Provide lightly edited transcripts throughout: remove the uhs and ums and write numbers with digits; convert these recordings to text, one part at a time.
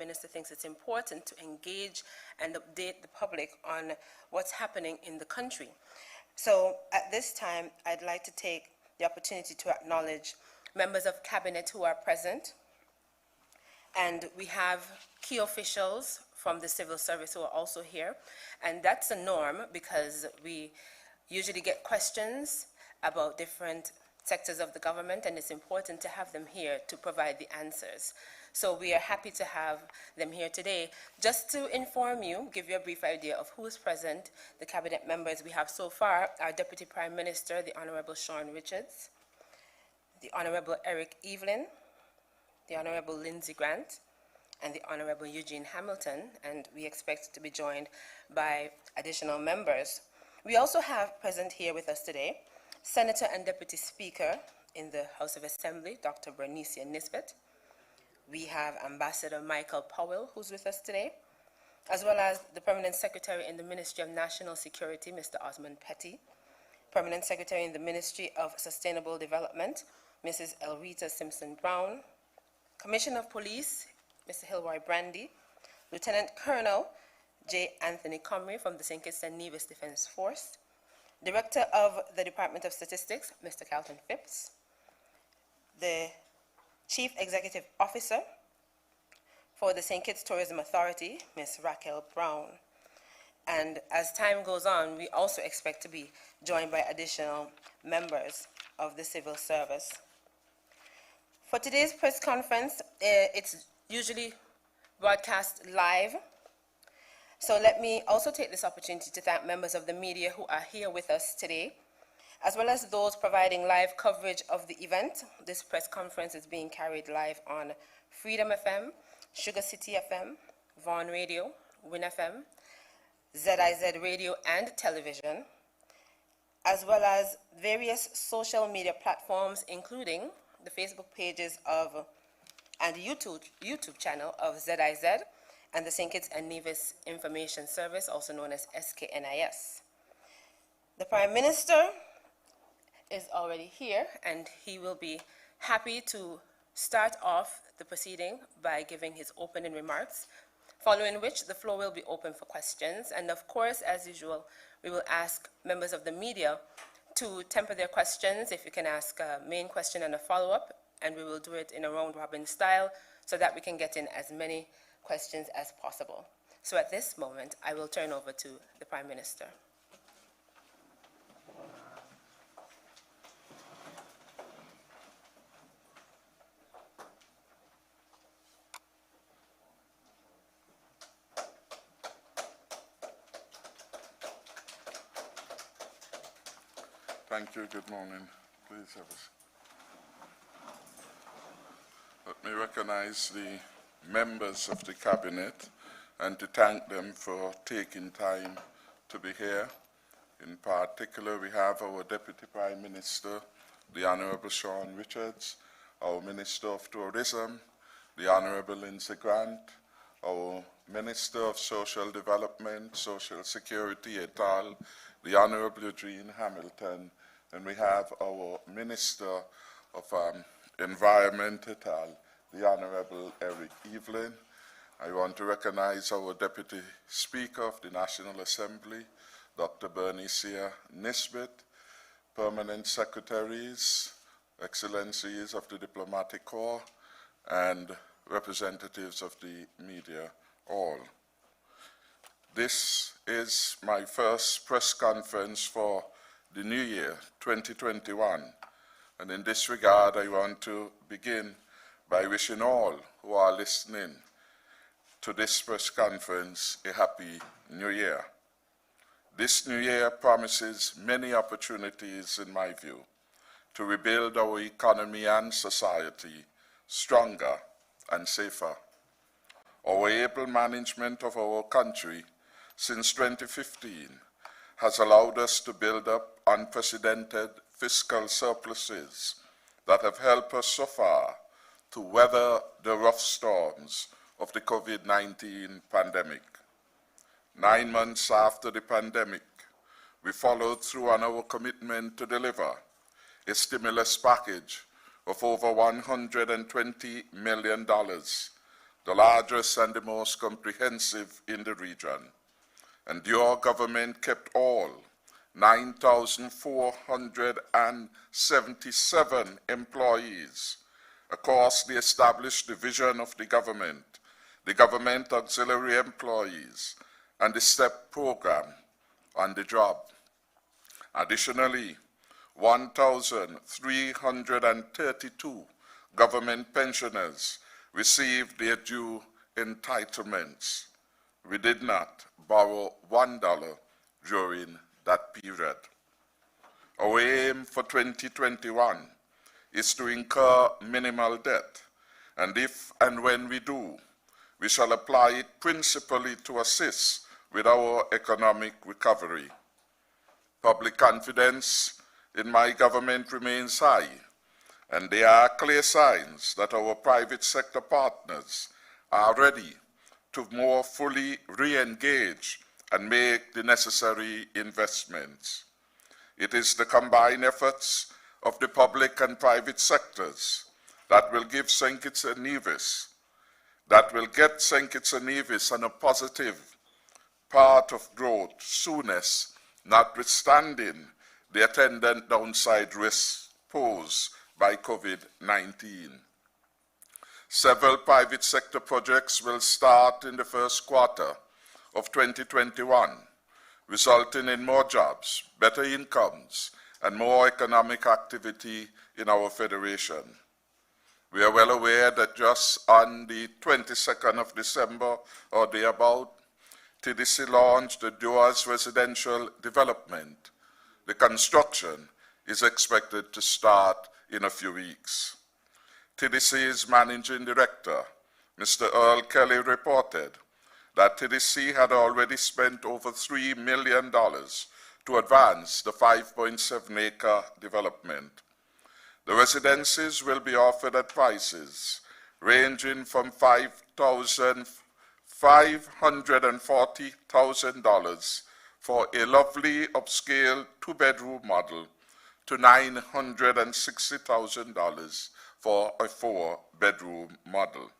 Minister thinks it's important to engage and update the public on what's happening in the country. So at this time, I'd like to take the opportunity to acknowledge members of Cabinet who are present. And we have key officials from the civil service who are also here. And that's a norm because we usually get questions about different sectors of the government, and it's important to have them here to provide the answers. So we are happy to have them here today. Just to inform you, give you a brief idea of who is present, the cabinet members we have so far, our Deputy Prime Minister, the Honorable Sean Richards, the Honorable Eric Evelyn, the Honorable Lindsey Grant, and the Honorable Eugene Hamilton, and we expect to be joined by additional members. We also have present here with us today Senator and Deputy Speaker in the House of Assembly, Dr. Bernicia Nisbet. We have Ambassador Michael Powell, who's with us today, as well as the Permanent Secretary in the Ministry of National Security, Mr. Osmond Petty, Permanent Secretary in the Ministry of Sustainable Development, Mrs. Elrita Simpson-Brown, Commissioner of Police, Mr. Hilroy Brandy, Lieutenant Colonel J. Anthony Comrie from the St Kitts and Nevis Defense Force, Director of the Department of Statistics, Mr. Carlton Phipps, the Chief Executive Officer for the St. Kitts Tourism Authority, Ms. Raquel Brown. And as time goes on, we also expect to be joined by additional members of the civil service. For today's press conference, it's usually broadcast live. So let me also take this opportunity to thank members of the media who are here with us today, as well as those providing live coverage of the event. This press conference is being carried live on Freedom FM, Sugar City FM, Vaughan Radio, WINN FM, Zeraisi Radio and television, as well as various social media platforms, including the Facebook pages of and YouTube channel of Zeraisi and the St. Kitts and Nevis Information Service, also known as SKNIS. The Prime Minister is already here, and he will be happy to start off the proceeding by giving his opening remarks, following which the floor will be open for questions. And of course, as usual, we will ask members of the media to temper their questions. If you can ask a main question and a follow-up, and we will do it in a round-robin style so that we can get in as many questions as possible. So at this moment, I will turn over to the Prime Minister. Thank you. Good morning. Please have a seat. Let me recognize the members of the Cabinet and to thank them for taking time to be here. In particular, we have our Deputy Prime Minister, the Honorable Sean Richards, our Minister of Tourism, the Honorable Lindsey Grant, our Minister of Social Development, Social Security et al., the Honorable Eugene Hamilton, and we have our Minister of Environment et al., the Honorable Eric Evelyn. I want to recognize our Deputy Speaker of the National Assembly, Dr. Bernicia Nisbet, Permanent Secretaries, Excellencies of the Diplomatic Corps, and representatives of the media all. This is my first press conference for the new year, 2021, and in this regard, I want to begin by wishing all who are listening to this press conference a happy new year. This new year promises many opportunities, in my view, to rebuild our economy and society stronger and safer. Our able management of our country since 2015 has allowed us to build up unprecedented fiscal surpluses that have helped us so far to weather the rough storms of the COVID-19 pandemic. 9 months after the pandemic, we followed through on our commitment to deliver a stimulus package of over $120 million the largest and the most comprehensive in the region. And your government kept all 9,477 employees across the established division of the government auxiliary employees, and the STEP program on the job. Additionally, 1,332 government pensioners received their due entitlements. We did not borrow $1 during that period. Our aim for 2021 is to incur minimal debt, and if and when we do, we shall apply it principally to assist with our economic recovery. Public confidence in my government remains high, and there are clear signs that our private sector partners are ready to more fully re-engage and make the necessary investments. It is the combined efforts of the public and private sectors that will give St Kitts and Nevis, that will get St Kitts and Nevis on a positive path of growth soonest, notwithstanding the attendant downside risks posed by COVID-19. Several private sector projects will start in the first quarter of 2021, resulting in more jobs, better incomes, and more economic activity in our federation. We are well aware that just on the 22nd of December or thereabout, TDC launched the Doors residential development. The construction is expected to start in a few weeks. TDC's managing director, Mr. Earl Kelly, reported that TDC had already spent over $3 million to advance the 5.7-acre development. The residences will be offered at prices ranging from $540,000 for a lovely upscale two-bedroom model to $960,000 for a four-bedroom model.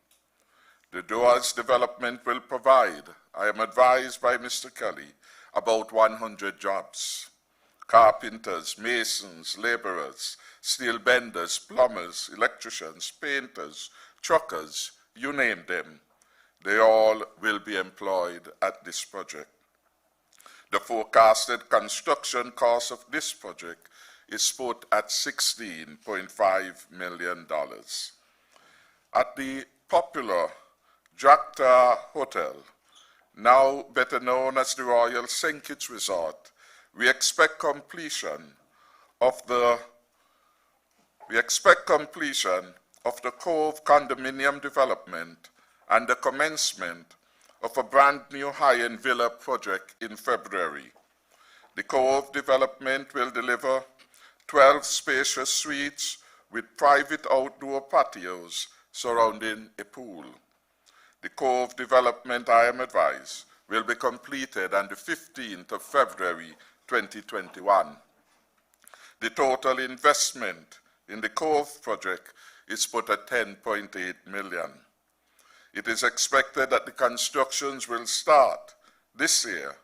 The Doors development will provide, I am advised by Mr. Kelly, about 100 jobs. Carpenters, masons, laborers, steel benders, plumbers, electricians, painters, truckers, you name them. They all will be employed at this project. The forecasted construction cost of this project is put at $16.5 million. At the popular Jacta Hotel, now better known as the Royal St Kitts Resort, we expect completion of the Cove condominium development and the commencement of a brand new high-end villa project in February. The Cove development will deliver 12 spacious suites with private outdoor patios surrounding a pool. The Cove development, I am advised, will be completed on the 15th of February 2021. The total investment in the Cove project is put at $10.8 million. It is expected that the constructions will start this year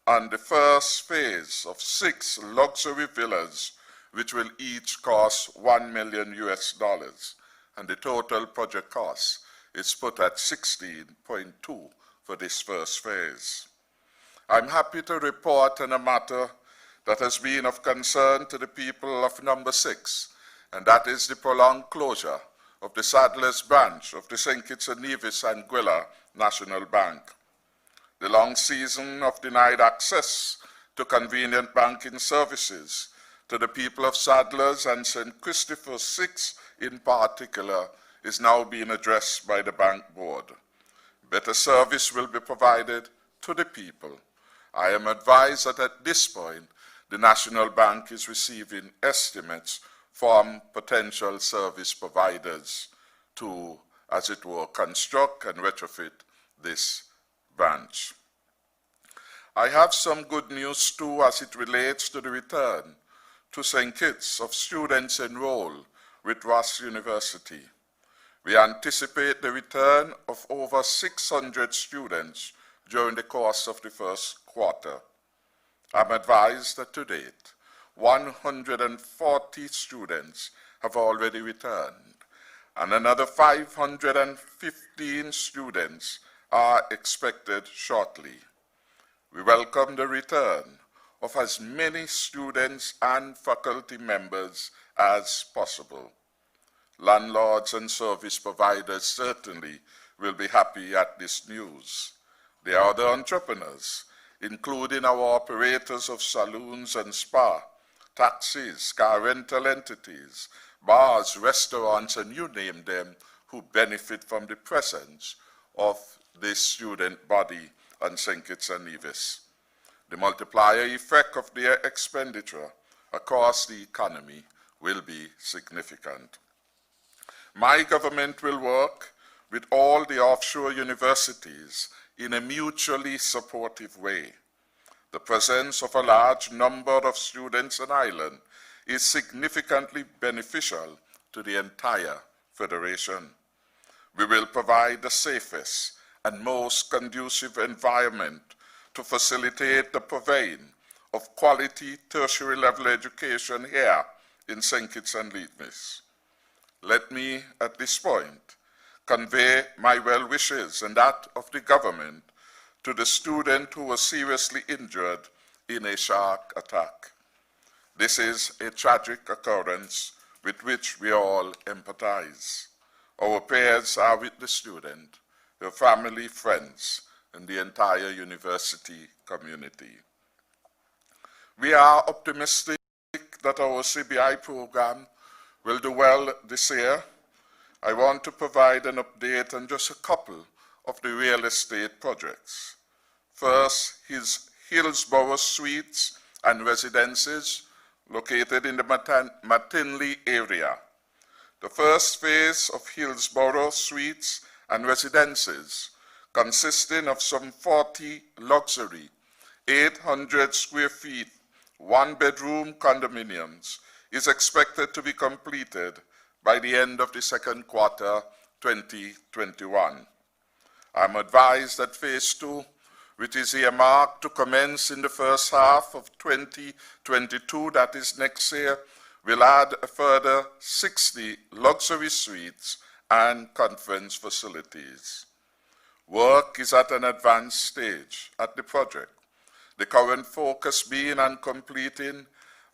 on the first phase of 6 luxury villas, which will each cost $1 million and the total project cost is put at $16.2 for this first phase. I'm happy to report on a matter that has been of concern to the people of Number 6, and that is the prolonged closure of the Saddlers branch of the St Kitts and Nevis and Anguilla National Bank. The long season of denied access to convenient banking services to the people of Saddlers and St. Christopher 6 in particular is now being addressed by the bank board. Better service will be provided to the people. I am advised that at this point, the National Bank is receiving estimates from potential service providers to, as it were, construct and retrofit this branch. I have some good news too as it relates to the return to St. Kitts of students enrolled with Ross University. We anticipate the return of over 600 students during the course of the first quarter. I'm advised that to date, 140 students have already returned, and another 515 students are expected shortly. We welcome the return of as many students and faculty members as possible. Landlords and service providers certainly will be happy at this news. There are other entrepreneurs, including our operators of saloons and spa, taxis, car rental entities, bars, restaurants, and you name them, who benefit from the presence of this student body on St Kitts and Nevis. The multiplier effect of their expenditure across the economy will be significant. My government will work with all the offshore universities in a mutually supportive way. The presence of a large number of students on island is significantly beneficial to the entire Federation. We will provide the safest and most conducive environment to facilitate the purveying of quality tertiary level education here in St Kitts and Nevis. Let me, at this point, convey my well wishes and that of the government to the student who was seriously injured in a shark attack. This is a tragic occurrence with which we all empathize. Our prayers are with the student, her family, friends, and the entire university community. We are optimistic that our CBI program will do well this year. I want to provide an update on just a couple of the real estate projects. First, his Hillsborough Suites and Residences located in the McKinley area. The first phase of Hillsborough Suites and Residences, consisting of some 40 luxury, 800 square feet, one-bedroom condominiums, is expected to be completed by the end of the second quarter 2021. I'm advised that phase 2, which is earmarked to commence in the first half of 2022, that is next year, will add a further 60 luxury suites and conference facilities. Work is at an advanced stage at the project, the current focus being on completing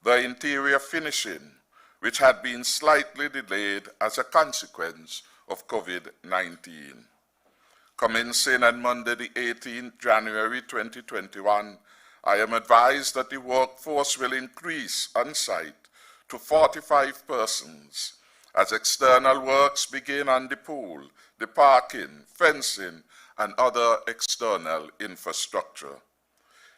the interior finishing, which had been slightly delayed as a consequence of COVID-19. Commencing on Monday, the 18th January 2021, I am advised that the workforce will increase on site to 45 persons as external works begin on the pool, the parking, fencing, and other external infrastructure.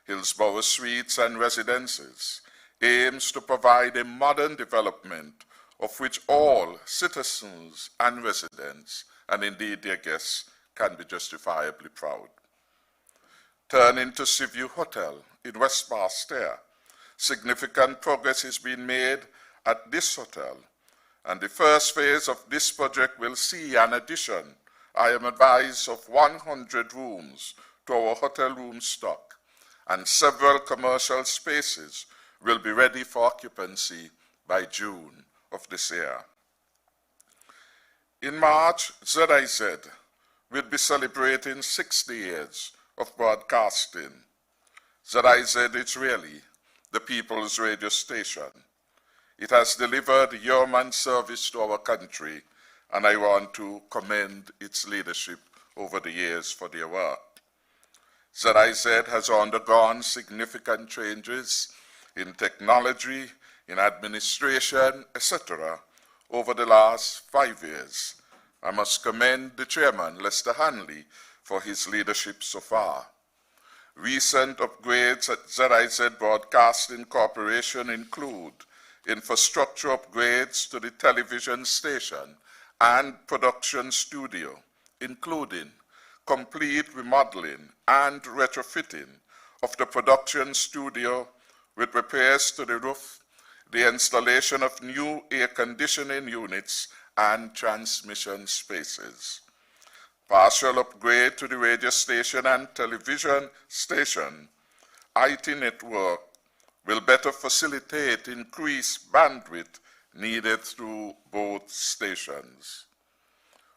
Hillsborough Suites and Residences aims to provide a modern development of which all citizens and residents, and indeed their guests, can be justifiably proud. Turning to Seaview Hotel in West Barstow, significant progress is being made at this hotel, and the first phase of this project will see an addition, I am advised, of 100 rooms to our hotel room stock, and several commercial spaces will be ready for occupancy by June of this year. In March, Zeraisi will be celebrating 60 years of broadcasting. Zeraisi is really the people's radio station. It has delivered yeoman service to our country, and I want to commend its leadership over the years for their work. Zeraisi has undergone significant changes in technology, in administration, etc., over the last 5 years. I must commend the chairman, Lester Hanley, for his leadership so far. Recent upgrades at Zeraisi Broadcasting Corporation include infrastructure upgrades to the television station and production studio, including complete remodeling and retrofitting of the production studio with repairs to the roof, the installation of new air conditioning units and transmission spaces. Partial upgrade to the radio station and television station IT network will better facilitate increased bandwidth needed through both stations.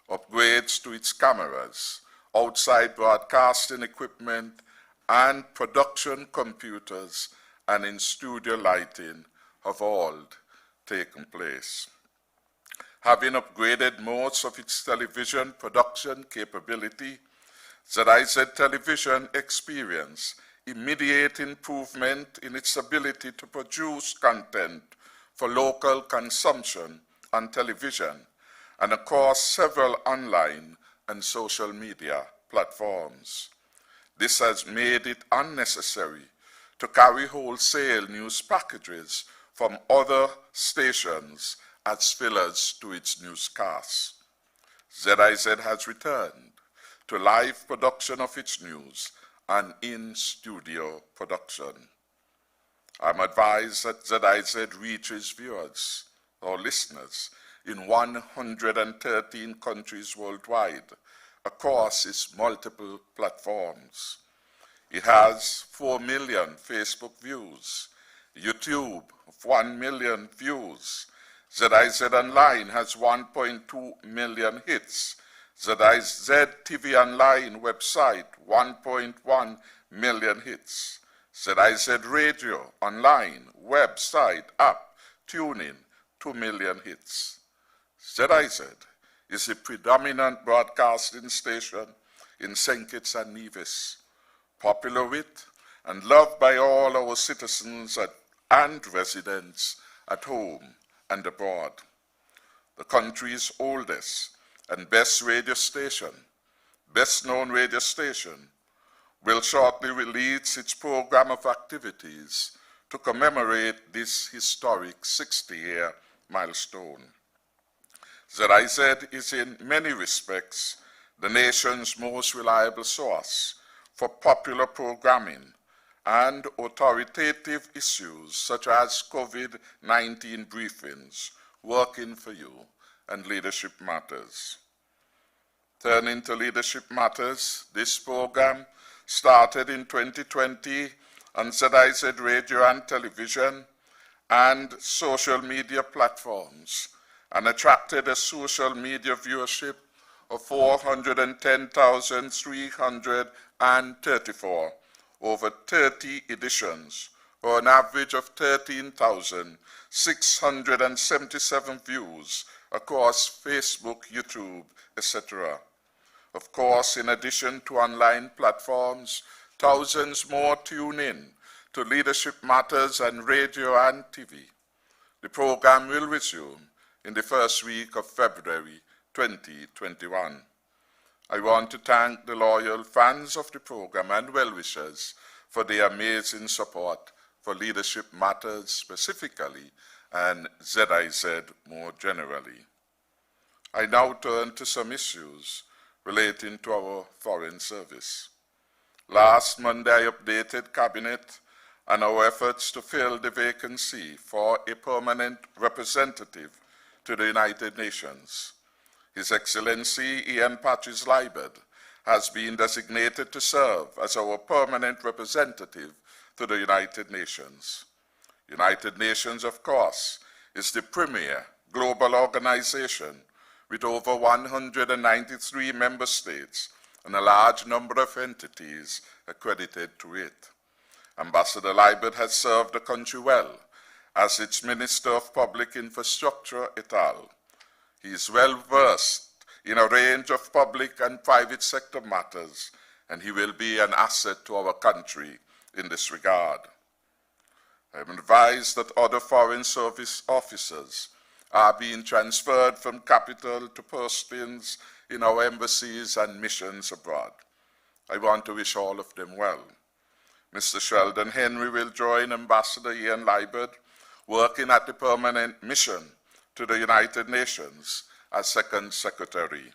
Upgrades to its cameras, outside broadcasting equipment, and production computers and in-studio lighting have all taken place. Having upgraded most of its television production capability, Zeraisi Television experienced immediate improvement in its ability to produce content for local consumption on television and across several online and social media platforms. This has made it unnecessary to carry wholesale news packages from other stations as fillers to its newscasts. Zeraisi has returned to live production of its news and in-studio production. I'm advised that Zeraisi reaches viewers or listeners in 113 countries worldwide across its multiple platforms. It has 4 million Facebook views, YouTube of 1 million views. Zeraisi Online has 1.2 million hits. Zeraisi TV Online website, 1.1 million hits. Zeraisi Radio Online website, app, tuning, 2 million hits. Zeraisi is a predominant broadcasting station in St Kitts and Nevis, popular with and loved by all our citizens and residents at home and abroad. The country's oldest and best radio station, best known radio station, will shortly release its program of activities to commemorate this historic 60-year milestone. Zeraisi is in many respects the nation's most reliable source for popular programming and authoritative issues such as COVID-19 briefings, Working for You, and Leadership Matters. Turning to Leadership Matters, this program started in 2020 on Zeraisi Radio and television and social media platforms and attracted a social media viewership of 410,334 over 30 editions, or an average of 13,677 views across Facebook, YouTube, etc. Of course, in addition to online platforms, thousands more tune in to Leadership Matters and radio and TV. The program will resume in the first week of February 2021. I want to thank the loyal fans of the program and well-wishers for their amazing support for Leadership Matters specifically and Zeraisi more generally. I now turn to some issues relating to our Foreign Service. Last Monday, I updated Cabinet on our efforts to fill the vacancy for a permanent representative to the United Nations. His Excellency Ian Patches Liberd has been designated to serve as our permanent representative to the United Nations. United Nations, of course, is the premier global organization with over 193 member states and a large number of entities accredited to it. Ambassador Liberd has served the country well as its Minister of Public Infrastructure et al. He is well versed in a range of public and private sector matters, and he will be an asset to our country in this regard. I am advised that other Foreign Service officers are being transferred from capital to postings in our embassies and missions abroad. I want to wish all of them well. Mr. Sheldon Henry will join Ambassador Ian Liberd working at the permanent mission to the United Nations as Second Secretary.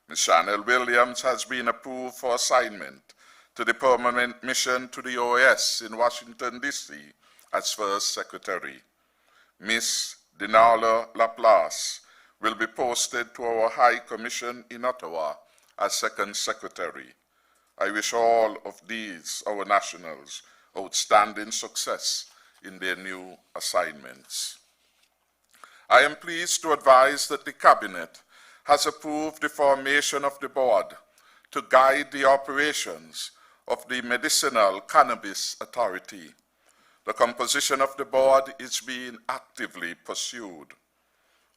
Ms. Chanel Williams has been approved for assignment to the permanent mission to the OAS in Washington, D.C. as First Secretary. Ms. Dinala Laplace will be posted to our High Commission in Ottawa as Second Secretary. I wish all of these, our nationals, outstanding success in their new assignments. I am pleased to advise that the Cabinet has approved the formation of the board to guide the operations of the Medicinal Cannabis Authority. The composition of the board is being actively pursued.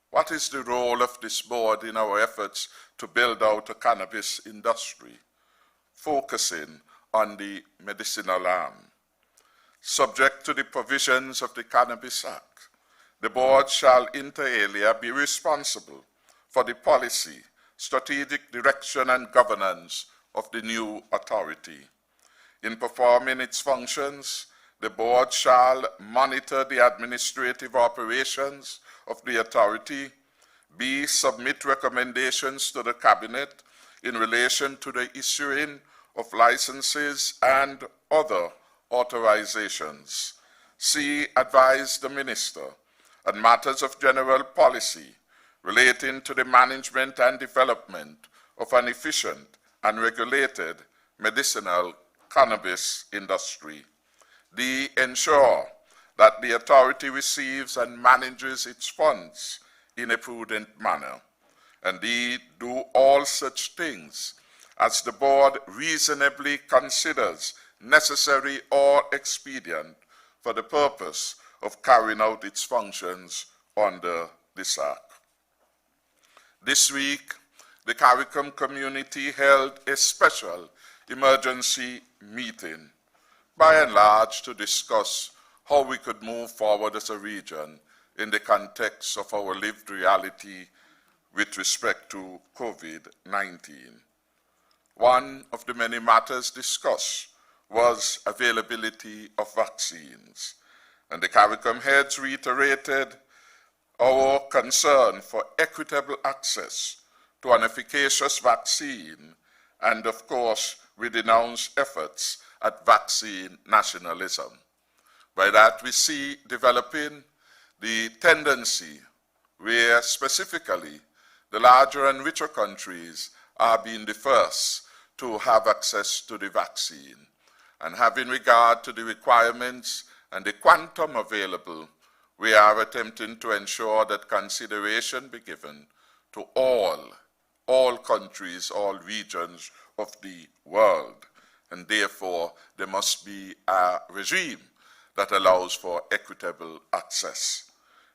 What is the role of this board in our efforts to build out a cannabis industry, focusing on the medicinal arm? Subject to the provisions of the Cannabis Act, the board shall inter alia be responsible for the policy, strategic direction, and governance of the new authority. In performing its functions, the board shall monitor the administrative operations of the authority, b. submit recommendations to the Cabinet in relation to the issuing of licenses and other authorizations, c. advise the Minister on matters of general policy relating to the management and development of an efficient and regulated medicinal cannabis industry. D. ensure that the authority receives and manages its funds in a prudent manner. And D. do all such things as the board reasonably considers necessary or expedient for the purpose of carrying out its functions under this Act. This week, the CARICOM community held a special emergency meeting, by and large to discuss how we could move forward as a region in the context of our lived reality with respect to COVID-19. One of the many matters discussed was availability of vaccines, and the CARICOM heads reiterated our concern for equitable access to an efficacious vaccine, and of course, we denounce efforts at vaccine nationalism. By that, we see developing the tendency where specifically the larger and richer countries are being the first to have access to the vaccine. And having regard to the requirements and the quantum available, we are attempting to ensure that consideration be given to all countries, all regions of the world. And therefore, there must be a regime that allows for equitable access.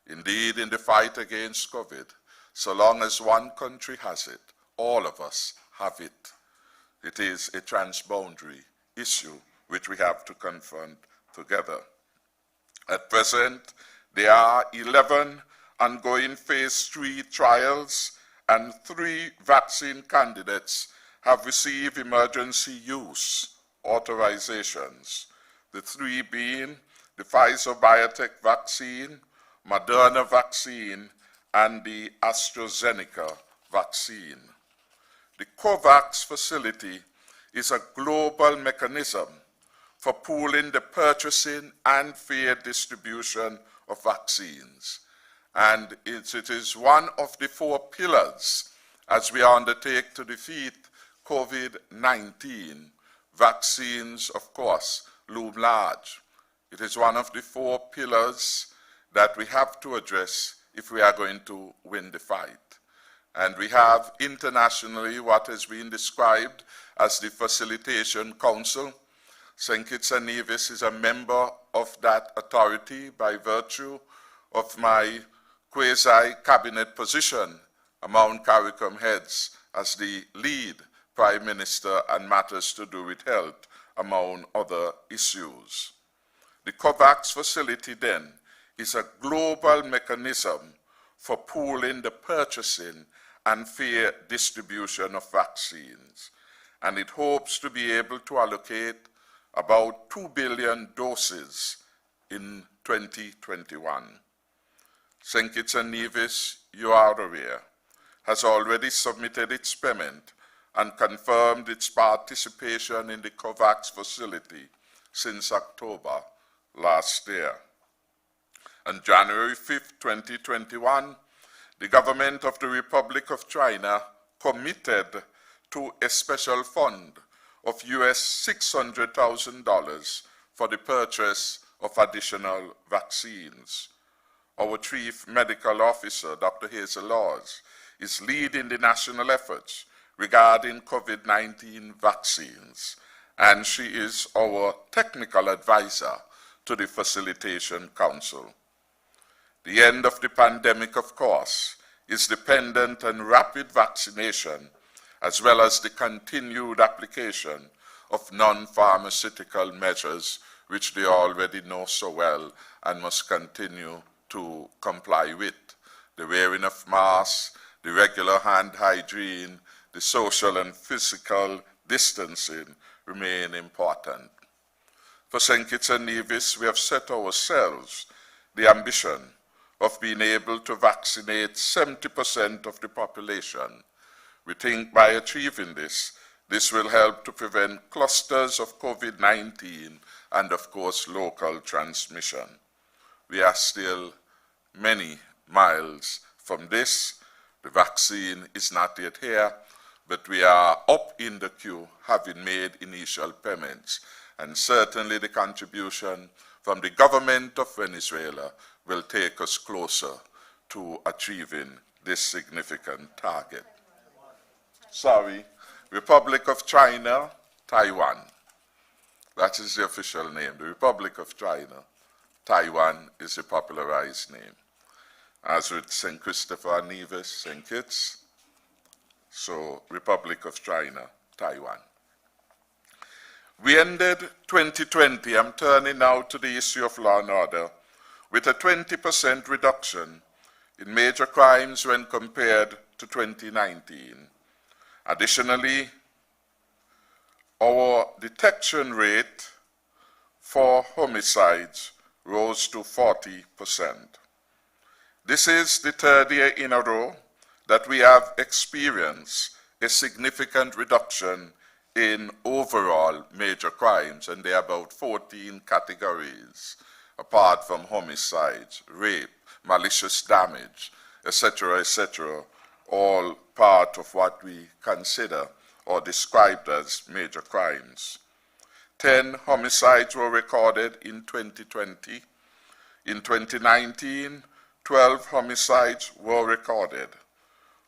Indeed, in the fight against COVID, so long as one country has it, all of us have it. It is a transboundary issue which we have to confront together. At present, there are 11 ongoing phase 3 trials, and 3 vaccine candidates have received emergency use authorizations, the 3 being the Pfizer-BioNTech vaccine, Moderna vaccine, and the AstraZeneca vaccine. The COVAX facility is a global mechanism for pooling the purchasing and fair distribution of vaccines. And it is one of the 4 pillars as we undertake to defeat COVID-19. Vaccines, of course, loom large. It is one of the 4 pillars that we have to address if we are going to win the fight. And we have internationally what has been described as the Facilitation Council. St Kitts and Nevis is a member of that authority by virtue of my quasi-cabinet position among CARICOM heads as the lead Prime Minister on matters to do with health, among other issues. The COVAX facility then is a global mechanism for pooling the purchasing and fair distribution of vaccines, and it hopes to be able to allocate about 2 billion doses in 2021. St Kitts and Nevis, you are aware, has already submitted its payment and confirmed its participation in the COVAX facility since October last year. On January 5, 2021, the government of the Republic of China committed to a special fund of US $600,000 for the purchase of additional vaccines. Our Chief Medical Officer, Dr. Hazel Laws, is leading the national efforts regarding COVID-19 vaccines, and she is our technical advisor to the Facilitation Council. The end of the pandemic, of course, is dependent on rapid vaccination as well as the continued application of non-pharmaceutical measures which they already know so well and must continue to comply with. The wearing of masks, the regular hand hygiene, the social and physical distancing remain important. For St Kitts and Nevis, we have set ourselves the ambition of being able to vaccinate 70% of the population. We think by achieving this, this will help to prevent clusters of COVID-19 and, of course, local transmission. We are still many miles from this. The vaccine is not yet here, but we are up in the queue, having made initial payments, and certainly the contribution from the government of Venezuela will take us closer to achieving this significant target. Republic of China, Taiwan. That is the official name, the Republic of China. Taiwan is the popularized name. As with St. Christopher and Nevis, St. Kitts, so Republic of China, Taiwan. We ended 2020, I'm turning now to the issue of law and order, with a 20% reduction in major crimes when compared to 2019. Additionally, our detection rate for homicides rose to 40%. This is the third year in a row that we have experienced a significant reduction in overall major crimes, and there are about 14 categories, apart from homicides, rape, malicious damage, etc., all part of what we consider or described as major crimes. 10 homicides were recorded in 2020. In 2019, 12 homicides were recorded.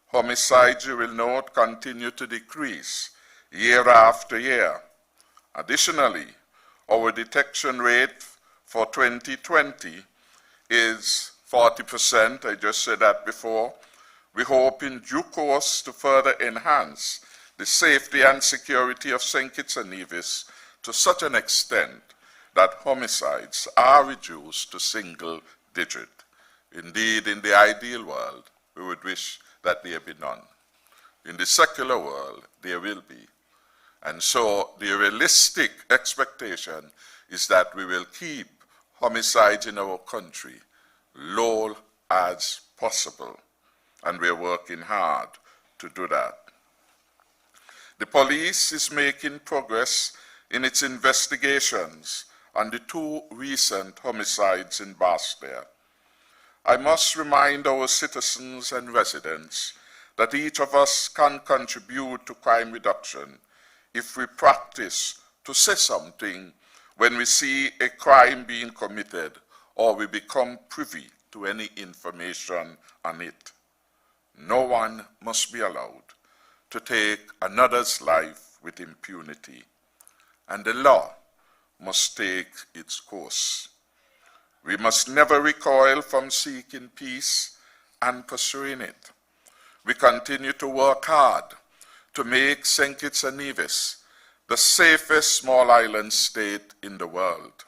Homicides, you will note, continue to decrease year after year. Additionally, our detection rate for 2020 is 40%. I just said that before. We hope in due course to further enhance the safety and security of St. Kitts and Nevis to such an extent that homicides are reduced to single digit. Indeed, in the ideal world, we would wish that there be none. In the secular world, there will be. And so the realistic expectation is that we will keep homicides in our country low as possible. And we're working hard to do that. The police is making progress in its investigations on the 2 recent homicides in Barstow. I must remind our citizens and residents that each of us can contribute to crime reduction if we practice to say something when we see a crime being committed or we become privy to any information on it. No one must be allowed to take another's life with impunity, and the law must take its course. We must never recoil from seeking peace and pursuing it. We continue to work hard to make St. Kitts and Nevis the safest small island state in the world.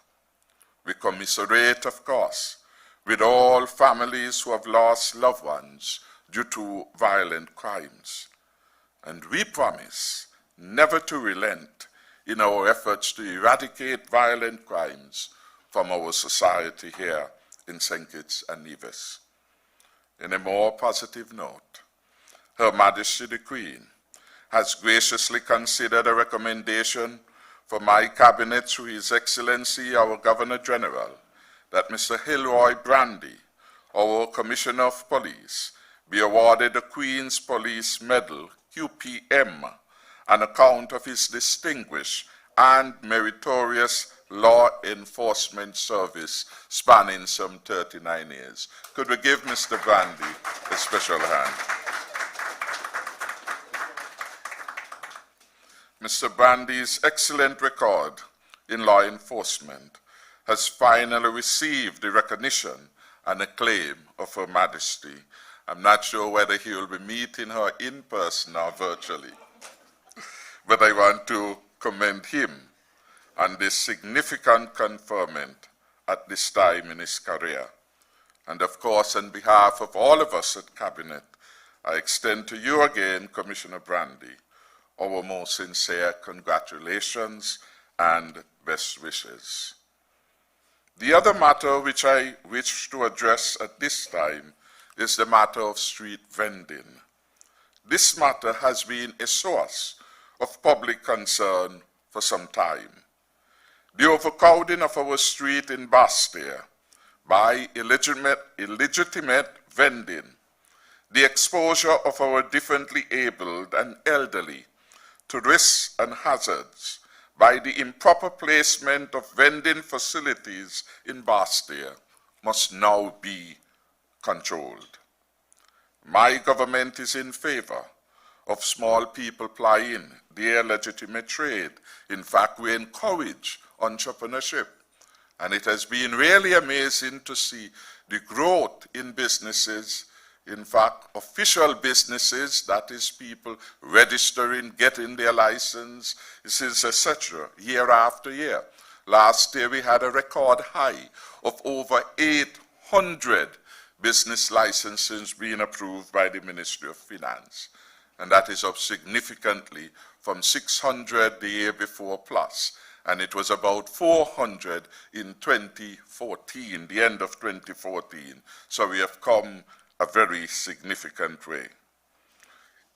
We commiserate, of course, with all families who have lost loved ones due to violent crimes. And we promise never to relent in our efforts to eradicate violent crimes from our society here in St. Kitts and Nevis. In a more positive note, Her Majesty the Queen has graciously considered a recommendation for my cabinet through His Excellency our Governor General that Mr. Hilroy Brandy, our Commissioner of Police, be awarded the Queen's Police Medal, QPM, on account of his distinguished and meritorious law enforcement service spanning some 39 years. Could we give Mr. Brandy a special hand? Mr. Brandy's excellent record in law enforcement has finally received the recognition and acclaim of Her Majesty. I'm not sure whether he will be meeting her in person or virtually, but I want to commend him on this significant conferment at this time in his career. And of course, on behalf of all of us at Cabinet, I extend to you again, Commissioner Brandy, our most sincere congratulations and best wishes. The other matter which I wish to address at this time is the matter of street vending. This matter has been a source of public concern for some time. The overcrowding of our street in Bastia by illegitimate vending, the exposure of our differently abled and elderly to risks and hazards by the improper placement of vending facilities in Bastia must now be controlled. My government is in favor of small people plying their legitimate trade. In fact, we encourage entrepreneurship. And it has been really amazing to see the growth in businesses, in fact, official businesses, that is people registering, getting their license, etc., year after year. Last year we had a record high of over 800 business licenses being approved by the Ministry of Finance. And that is up significantly from 600 the year before plus. And it was about 400 in 2014, the end of 2014. So we have come a very significant way.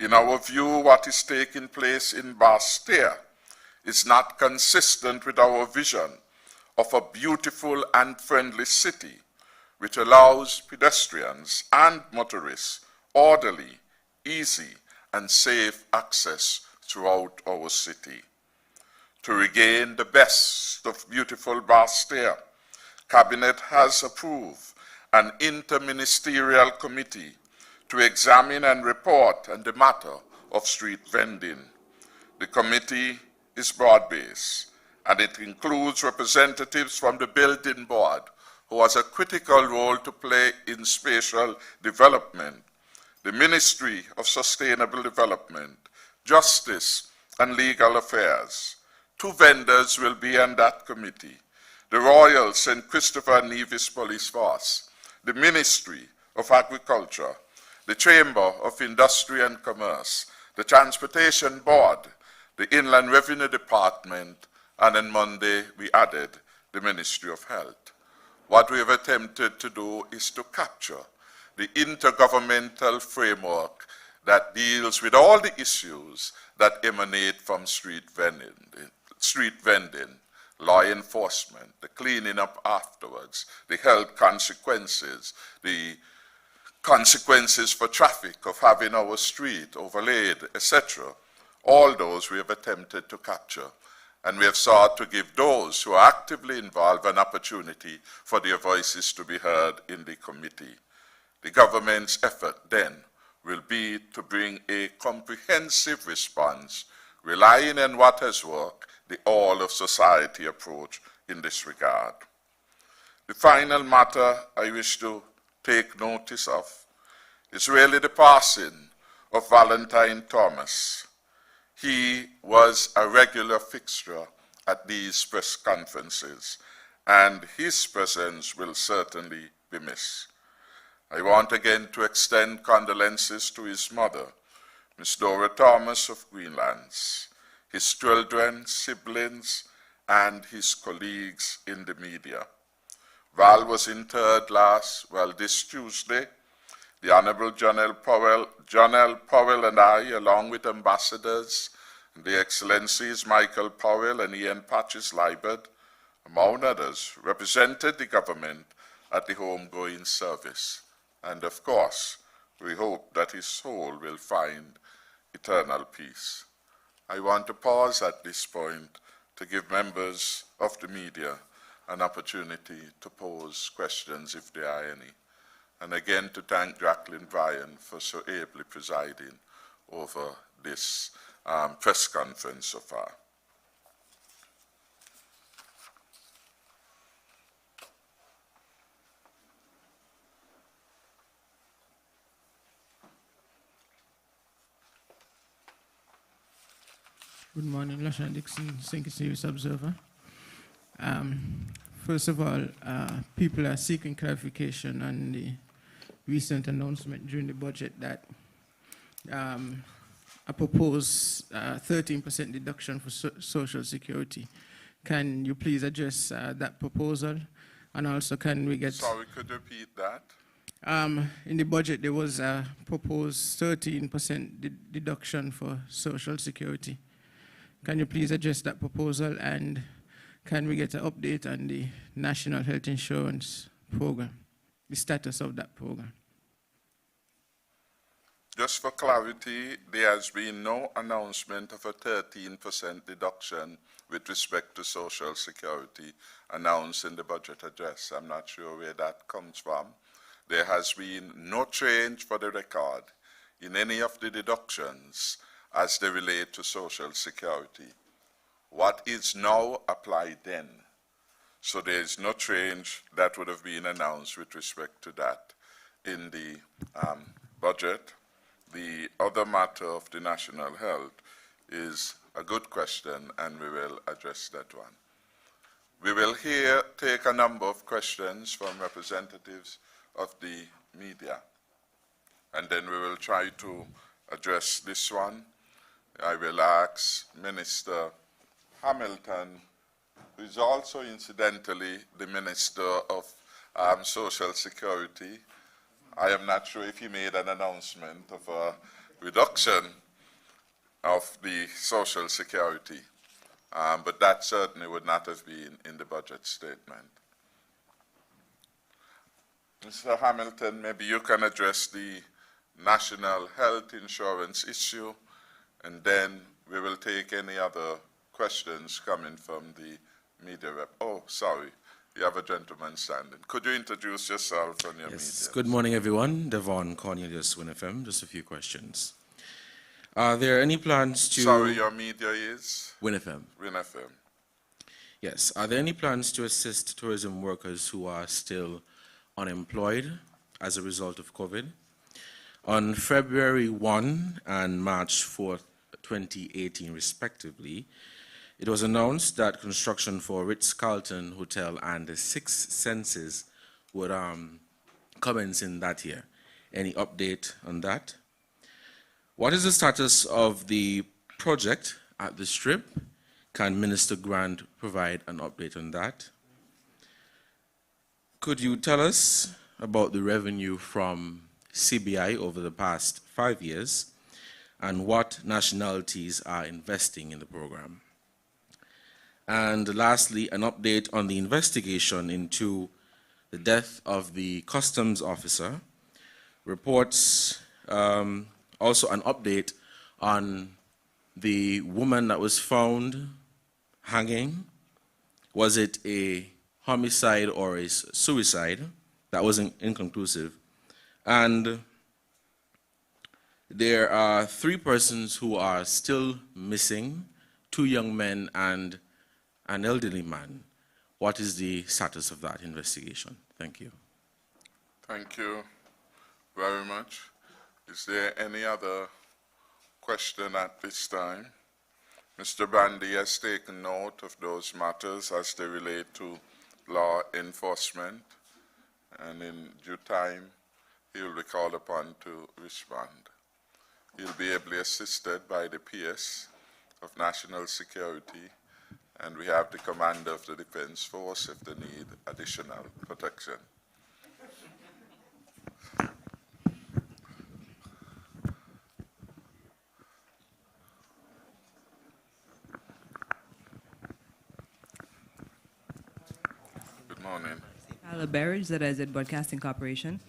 In our view, what is taking place in Bastia is not consistent with our vision of a beautiful and friendly city which allows pedestrians and motorists orderly, easy, and safe access throughout our city. To regain the best of beautiful Bastia, Cabinet has approved an Inter-Ministerial committee to examine and report on the matter of street vending. The committee is broad-based, and it includes representatives from the Building Board, who has a critical role to play in spatial development, the Ministry of Sustainable Development, Justice and Legal Affairs. 2 vendors will be on that committee: the Royal St Kitts and Nevis Police Force, the Ministry of Agriculture, the Chamber of Industry and Commerce, the Transportation Board, the Inland Revenue Department, and on Monday we added the Ministry of Health. What we have attempted to do is to capture the intergovernmental framework that deals with all the issues that emanate from street vending, law enforcement, the cleaning up afterwards, the health consequences, the consequences for traffic of having our street overlaid, etc. All those we have attempted to capture, and we have sought to give those who are actively involved an opportunity for their voices to be heard in the committee. The government's effort then will be to bring a comprehensive response, relying on what has worked, the all-of-society approach in this regard. The final matter I wish to take notice of is really the passing of Valentine Thomas. He was a regular fixture at these press conferences, and his presence will certainly be missed. I want again to extend condolences to his mother, Miss Dora Thomas of Greenlands, his children, siblings, and his colleagues in the media. Val was interred this Tuesday. The Honorable John L. Powell and I, along with ambassadors, the Excellencies Michael Powell and Ian Patches-Libert, among others, represented the government at the homegoing service. And of course, We hope that his soul will find eternal peace. I want to pause at this point to give members of the media an opportunity to pose questions if there are any. And again to thank Jacqueline Bryan for so ably presiding over this press conference so far. Good morning, Lashan Dixon, St Kitts and Nevis Observer. First of all, people are seeking clarification on the recent announcement during the budget that a proposed 13% deduction for Social Security. Can you please address that proposal? And also, can we get... Sorry, could you repeat that? In the budget, there was a proposed 13% deduction for Social Security. Can you please address that proposal, and can we get an update on the National Health Insurance Program, the status of that program? Just for clarity, there has been no announcement of a 13% deduction with respect to Social Security announced in the budget address. I'm not sure where that comes from. There has been no change for the record in any of the deductions as they relate to Social Security. What is now applied then? So there is no change that would have been announced with respect to that in the budget. The other matter of the national health is a good question, and we will address that one. We will here take a number of questions from representatives of the media, and then we will try to address this one. I will ask Minister Hamilton, who is also incidentally the Minister of Social Security. I am not sure if he made an announcement of a reduction of the Social Security, but that certainly would not have been in the budget statement. Mr. Hamilton, maybe you can address the national health insurance issue, and then we will take any other questions coming from the media rep. Oh, sorry, you have a gentleman standing. Could you introduce yourself and your Yes. media? Good morning, everyone. Devon Cornelius, WINN FM. Just a few questions. Are there any plans to... Sorry, your media is? WINN FM. WINN FM. Yes. Are there any plans to assist tourism workers who are still unemployed as a result of COVID? On February 1 and March 4th, 2018, respectively, it was announced that construction for Ritz-Carlton Hotel and the Six Senses would commence in that year. Any update on that? What is the status of the project at the Strip? Can Minister Grant provide an update on that? Could you tell us about the revenue from CBI over the past 5 years, and what nationalities are investing in the program? And lastly, an update on the investigation into the death of the customs officer. Reports, also an update on the woman that was found hanging. Was it a homicide or a suicide? That was inconclusive. And there are 3 persons who are still missing, 2 young men and an elderly man. What is the status of that investigation? Thank you. Thank you very much. Is there any other question at this time? Mr. Bandy has taken note of those matters as they relate to law enforcement, and in due time, he will be called upon to respond. He'll be ably assisted by the PS of National Security, and we have the Commander of the Defense Force if they need additional protection. Good morning. Carla Berridge, Zeraisi Broadcasting Corporation.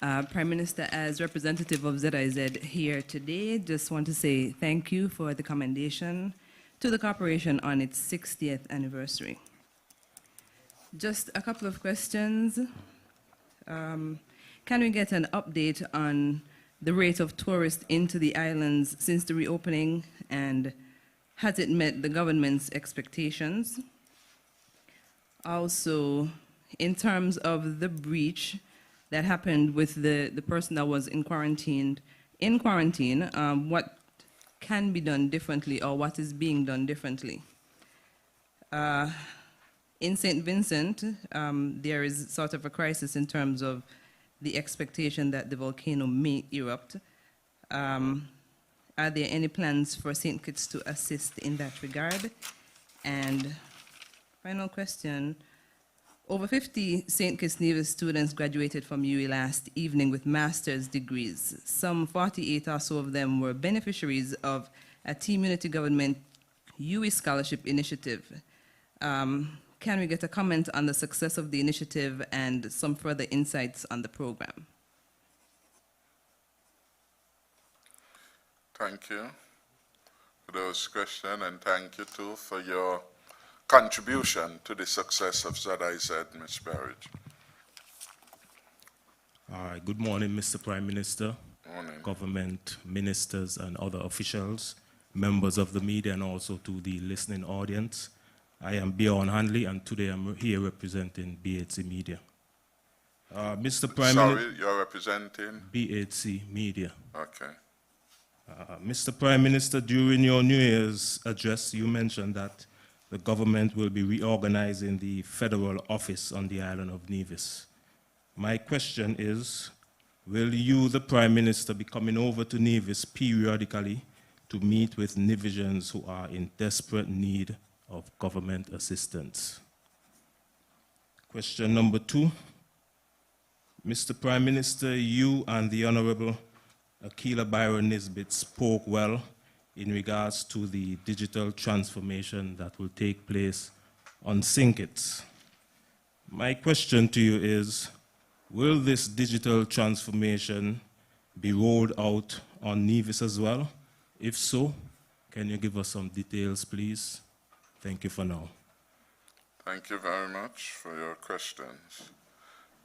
Prime Minister, as representative of Zeraisi here today, just want to say thank you for the commendation to the corporation on its 60th anniversary. Just a couple of questions. Can we get an update on the rate of tourists into the islands since the reopening, and has it met the government's expectations? Also, in terms of the breach that happened with the person that was in quarantine, what can be done differently, or what is being done differently? In St. Vincent, there is sort of a crisis in terms of the expectation that the volcano may erupt. Are there any plans for St. Kitts to assist in that regard? And final question, over 50 St. Kitts and Nevis students graduated from UE last evening with master's degrees. Some 48 or so of them were beneficiaries of a Team Unity Government UE Scholarship Initiative. Can we get a comment on the success of the initiative and some further insights on the program? Thank you for those questions, and thank you too for your contribution to the success of Zeraisi, Ms. Barrett. All right, good morning, Mr. Prime Minister, Morning. government ministers and other officials, members of the media, and also to the listening audience. I am Bjorn Handley, and today I'm here representing BHC Media. Mr. Prime Minister. Sorry, you're representing? BHC Media. Okay. Mr. Prime Minister, during your New Year's address, you mentioned that the government will be reorganizing the federal office on the island of Nevis. My question is, will you, the Prime Minister, be coming over to Nevis periodically to meet with Nevisians who are in desperate need of government assistance? Question number 2. Mr. Prime Minister, you and the Honorable Akila Byron Nisbet spoke well in regards to the digital transformation that will take place on St. Kitts. My question to you is, will this digital transformation be rolled out on Nevis as well? If so, can you give us some details, please? Thank you for now. Thank you very much for your questions.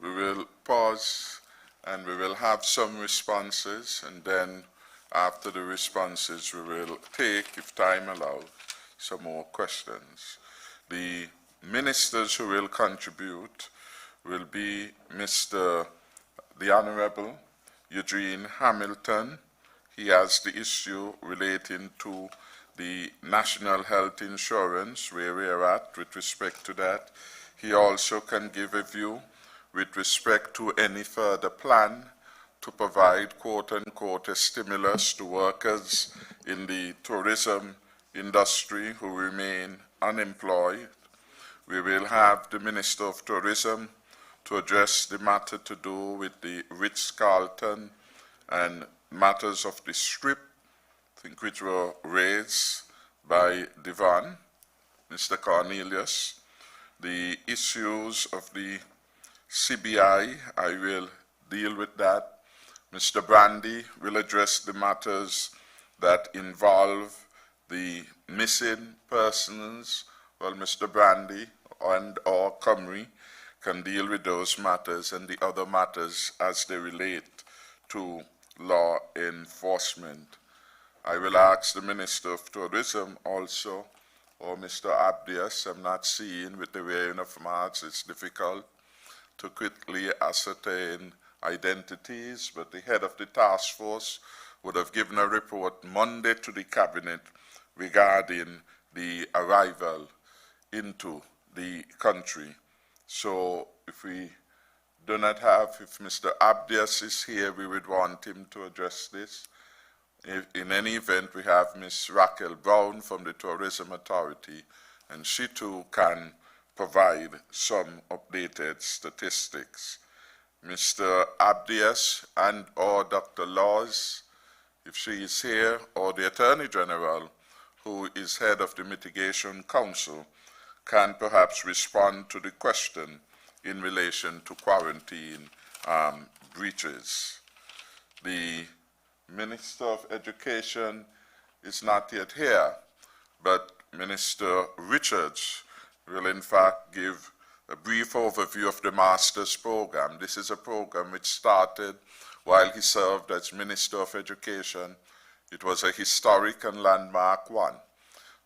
We will pause and we will have some responses, and then after the responses we will take, if time allows, some more questions. The ministers who will contribute will be the Honorable Eugene Hamilton. He has the issue relating to the National Health Insurance, where we are at with respect to that. He also can give a view with respect to any further plan to provide, quote-unquote, a stimulus to workers in the tourism industry who remain unemployed. We will have the Minister of Tourism to address the matter to do with the Ritz-Carlton and matters of the Strip, I think, which were raised by Devon, Mr. Cornelius. The issues of the CBI, I will deal with that. Mr. Brandy will address the matters that involve the missing persons. Well, Mr. Brandy and or Cumry can deal with those matters and the other matters as they relate to law enforcement. I will ask the Minister of Tourism also, or Mr. Abdias. I'm not seeing with the wearing of masks, it's difficult to quickly ascertain identities, but the head of the task force would have given a report Monday to the cabinet regarding the arrival into the country. So if we do not have, if Mr. Abdias is here, we would want him to address this. In any event, we have Ms. Raquel Brown from the Tourism Authority, and she too can provide some updated statistics. Mr. Abdias and or Dr. Laws, if she is here, or the Attorney General, who is head of the Mitigation Council, can perhaps respond to the question in relation to quarantine breaches. The Minister of Education is not yet here, but Minister Richards will in fact give a brief overview of the Master's Program. This is a program which started while he served as Minister of Education. It was a historic and landmark one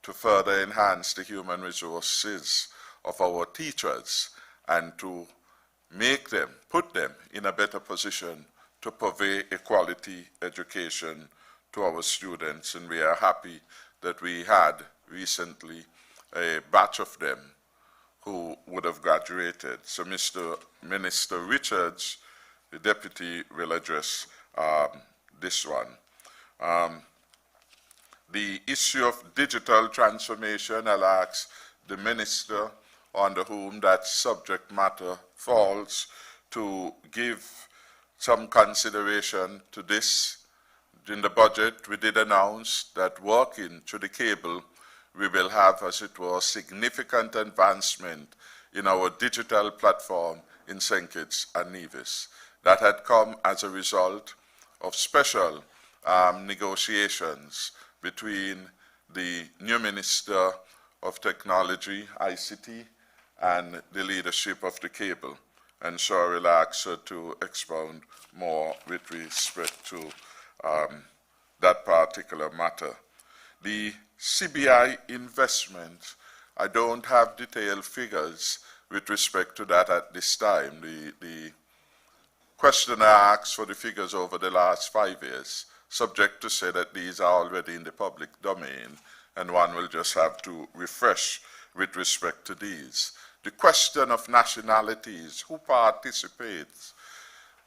to further enhance the human resources of our teachers and to make them, put them in a better position to purvey a quality education to our students. And we are happy that we had recently a batch of them who would have graduated. So Mr. Minister Richards, the deputy, will address this one. The issue of digital transformation, I'll ask the minister under whom that subject matter falls to give some consideration to this. In the budget, we did announce that working through the cable, we will have, as it were, significant advancement in our digital platform in St Kitts and Nevis. That had come as a result of special negotiations between the new Minister of Technology, ICT, and the leadership of the cable. And so I will ask her to expound more with respect to that particular matter. The CBI investment, I don't have detailed figures with respect to that at this time. The questioner asked for the figures over the last 5 years, subject to say that these are already in the public domain, and one will just have to refresh with respect to these. The question of nationalities, who participates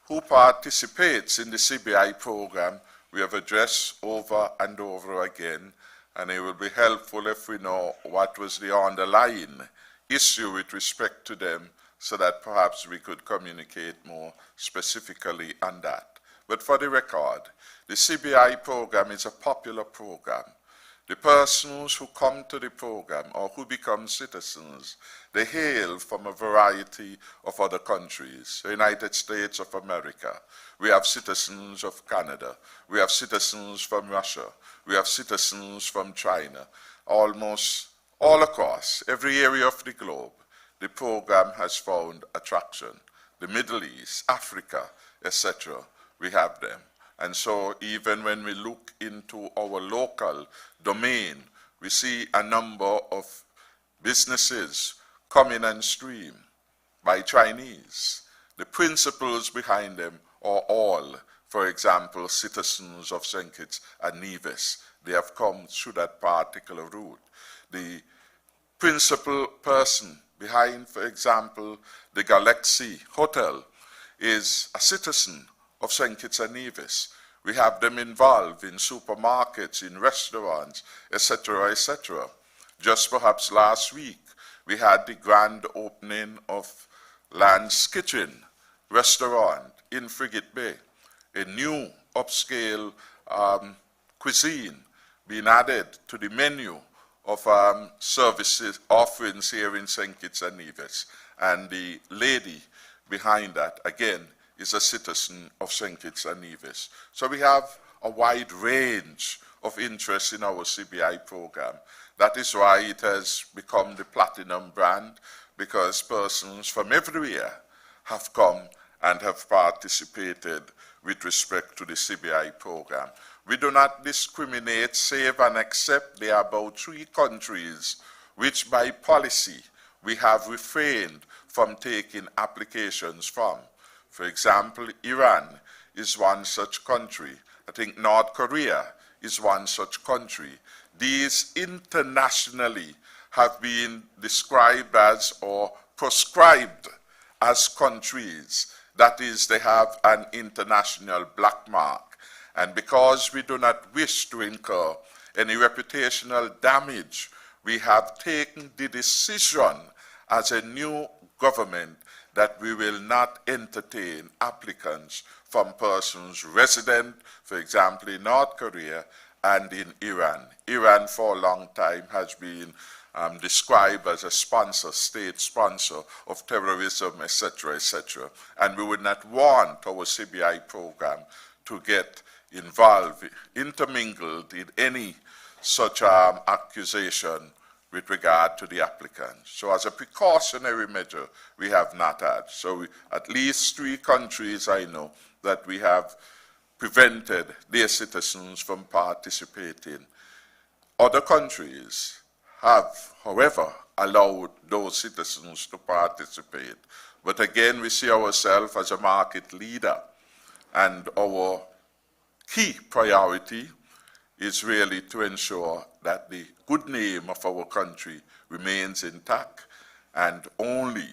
in the CBI program, we have addressed over and over again, and it will be helpful if we know what was the underlying issue with respect to them, so that perhaps we could communicate more specifically on that. But for the record, the CBI program is a popular program. The persons who come to the program or who become citizens, they hail from a variety of other countries. The United States of America, we have citizens of Canada, we have citizens from Russia, we have citizens from China, almost all across every area of the globe. The program has found attraction. The Middle East, Africa, etc., we have them. And so even when we look into our local domain, we see a number of businesses coming and stream by Chinese. The principles behind them are all, for example, citizens of St Kitts and Nevis. They have come through that particular route. The principal person behind, for example, the Galaxy Hotel is a citizen of St Kitts and Nevis. We have them involved in supermarkets, in restaurants, etc., etc. Just perhaps last week, we had the grand opening of Land's Kitchen restaurant in Frigate Bay, a new upscale cuisine being added to the menu of services offerings here in St. Kitts and Nevis. And the lady behind that, again, is a citizen of St. Kitts and Nevis. So we have a wide range of interest in our CBI program. That is why it has become the platinum brand, because persons from everywhere have come and have participated with respect to the CBI program. We do not discriminate, save and except there are about 3 countries which by policy we have refrained from taking applications from. For example, Iran is one such country. I think North Korea is one such country. These internationally have been described as or proscribed as countries. That is, they have an international black mark. And because we do not wish to incur any reputational damage, we have taken the decision as a new government that we will not entertain applicants from persons resident, for example, in North Korea and in Iran. Iran for a long time has been described as a sponsor, state sponsor of terrorism, etc., etc. And we would not want our CBI program to get involved, intermingled in any such accusation with regard to the applicant. So as a precautionary measure, we have not had. So at least 3 countries I know that we have prevented their citizens from participating. Other countries have, however, allowed those citizens to participate. But again, we see ourselves as a market leader, and our key priority is really to ensure that the good name of our country remains intact, and only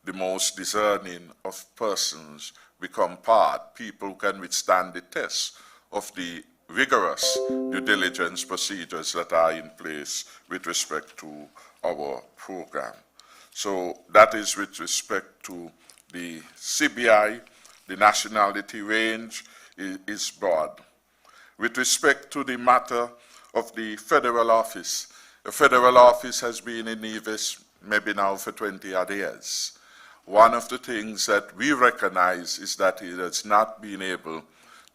the most discerning of persons become part, people who can withstand the test of the rigorous due diligence procedures that are in place with respect to our program. So that is with respect to the CBI. The nationality range is broad. With respect to the matter of the federal office, the federal office has been in Nevis maybe now for 20-odd years. One of the things that we recognize is that it has not been able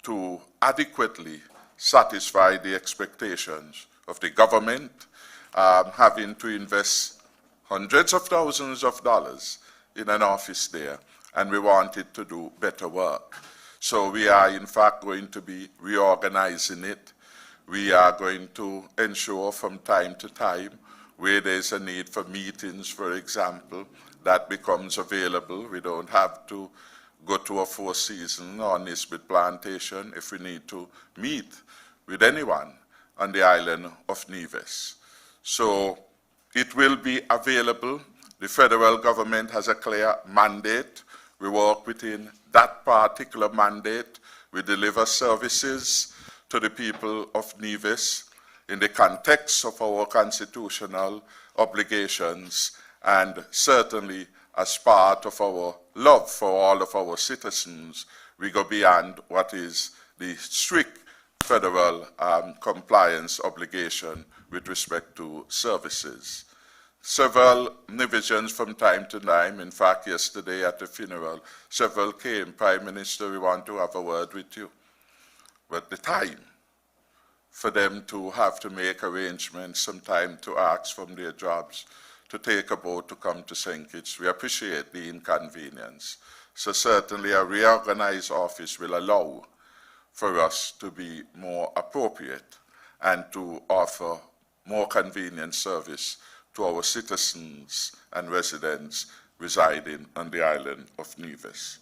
to adequately satisfy the expectations of the government, having to invest hundreds of thousands of dollars in an office there, and we wanted to do better work. So we are in fact going to be reorganizing it. We are going to ensure from time to time where there's a need for meetings, for example, that becomes available. We don't have to go to a Four Seasons or Nisbet Plantation if we need to meet with anyone on the island of Nevis. So it will be available. The federal government has a clear mandate. We work within that particular mandate. We deliver services to the people of Nevis in the context of our constitutional obligations, and certainly as part of our love for all of our citizens, we go beyond what is the strict federal compliance obligation with respect to services. Several Nevisians from time to time, in fact yesterday at the funeral, several came, Prime Minister, we want to have a word with you. But the time for them to have to make arrangements, some time to ask from their jobs, to take a boat to come to St Kitts, we appreciate the inconvenience. So certainly a reorganized office will allow for us to be more appropriate and to offer more convenient service to our citizens and residents residing on the island of Nevis.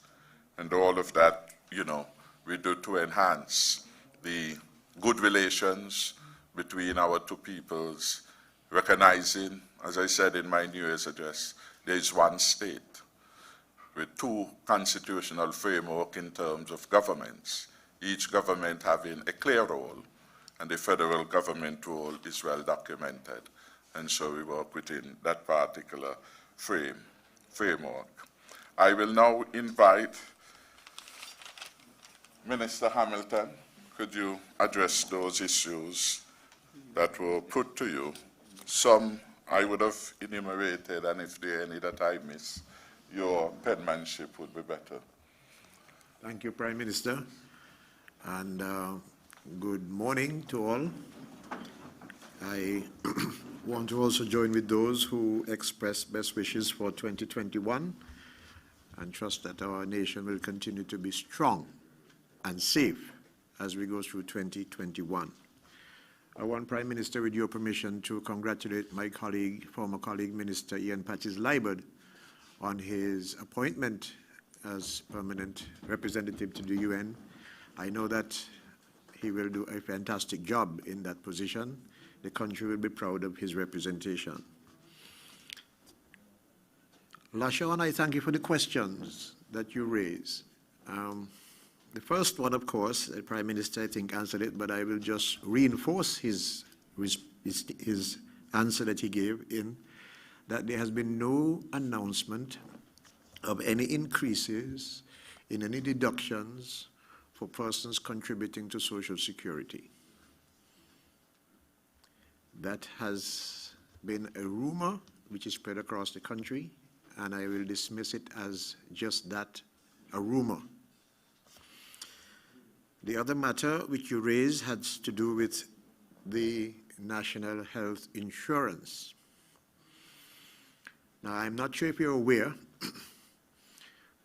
And all of that, you know, we do to enhance the good relations between our two peoples, recognizing, as I said in my New Year's address, there is one state with 2 constitutional framework in terms of governments, each government having a clear role, and the federal government role is well documented. And so we work within that particular framework. I will now invite Minister Hamilton. Could you address those issues that were put to you? Some I would have enumerated, and if there are any that I miss, your penmanship would be better. Thank you, Prime Minister, and good morning to all. I want to also join with those who express best wishes for 2021 and trust that our nation will continue to be strong and safe as we go through 2021. I want, Prime Minister, with your permission, to congratulate my colleague, former colleague, Minister Ian Patches-Liebert, on his appointment as permanent representative to the UN. I know that he will do a fantastic job in that position. The country will be proud of his representation. Lashon, I thank you for the questions that you raise. The first one, of course, the Prime Minister, I think, answered it, but I will just reinforce his answer that he gave in that there has been no announcement of any increases in any deductions for persons contributing to Social Security. That has been a rumor which is spread across the country, and I will dismiss it as just that, a rumor. The other matter which you raised had to do with the National Health Insurance. Now, I'm not sure if you're aware,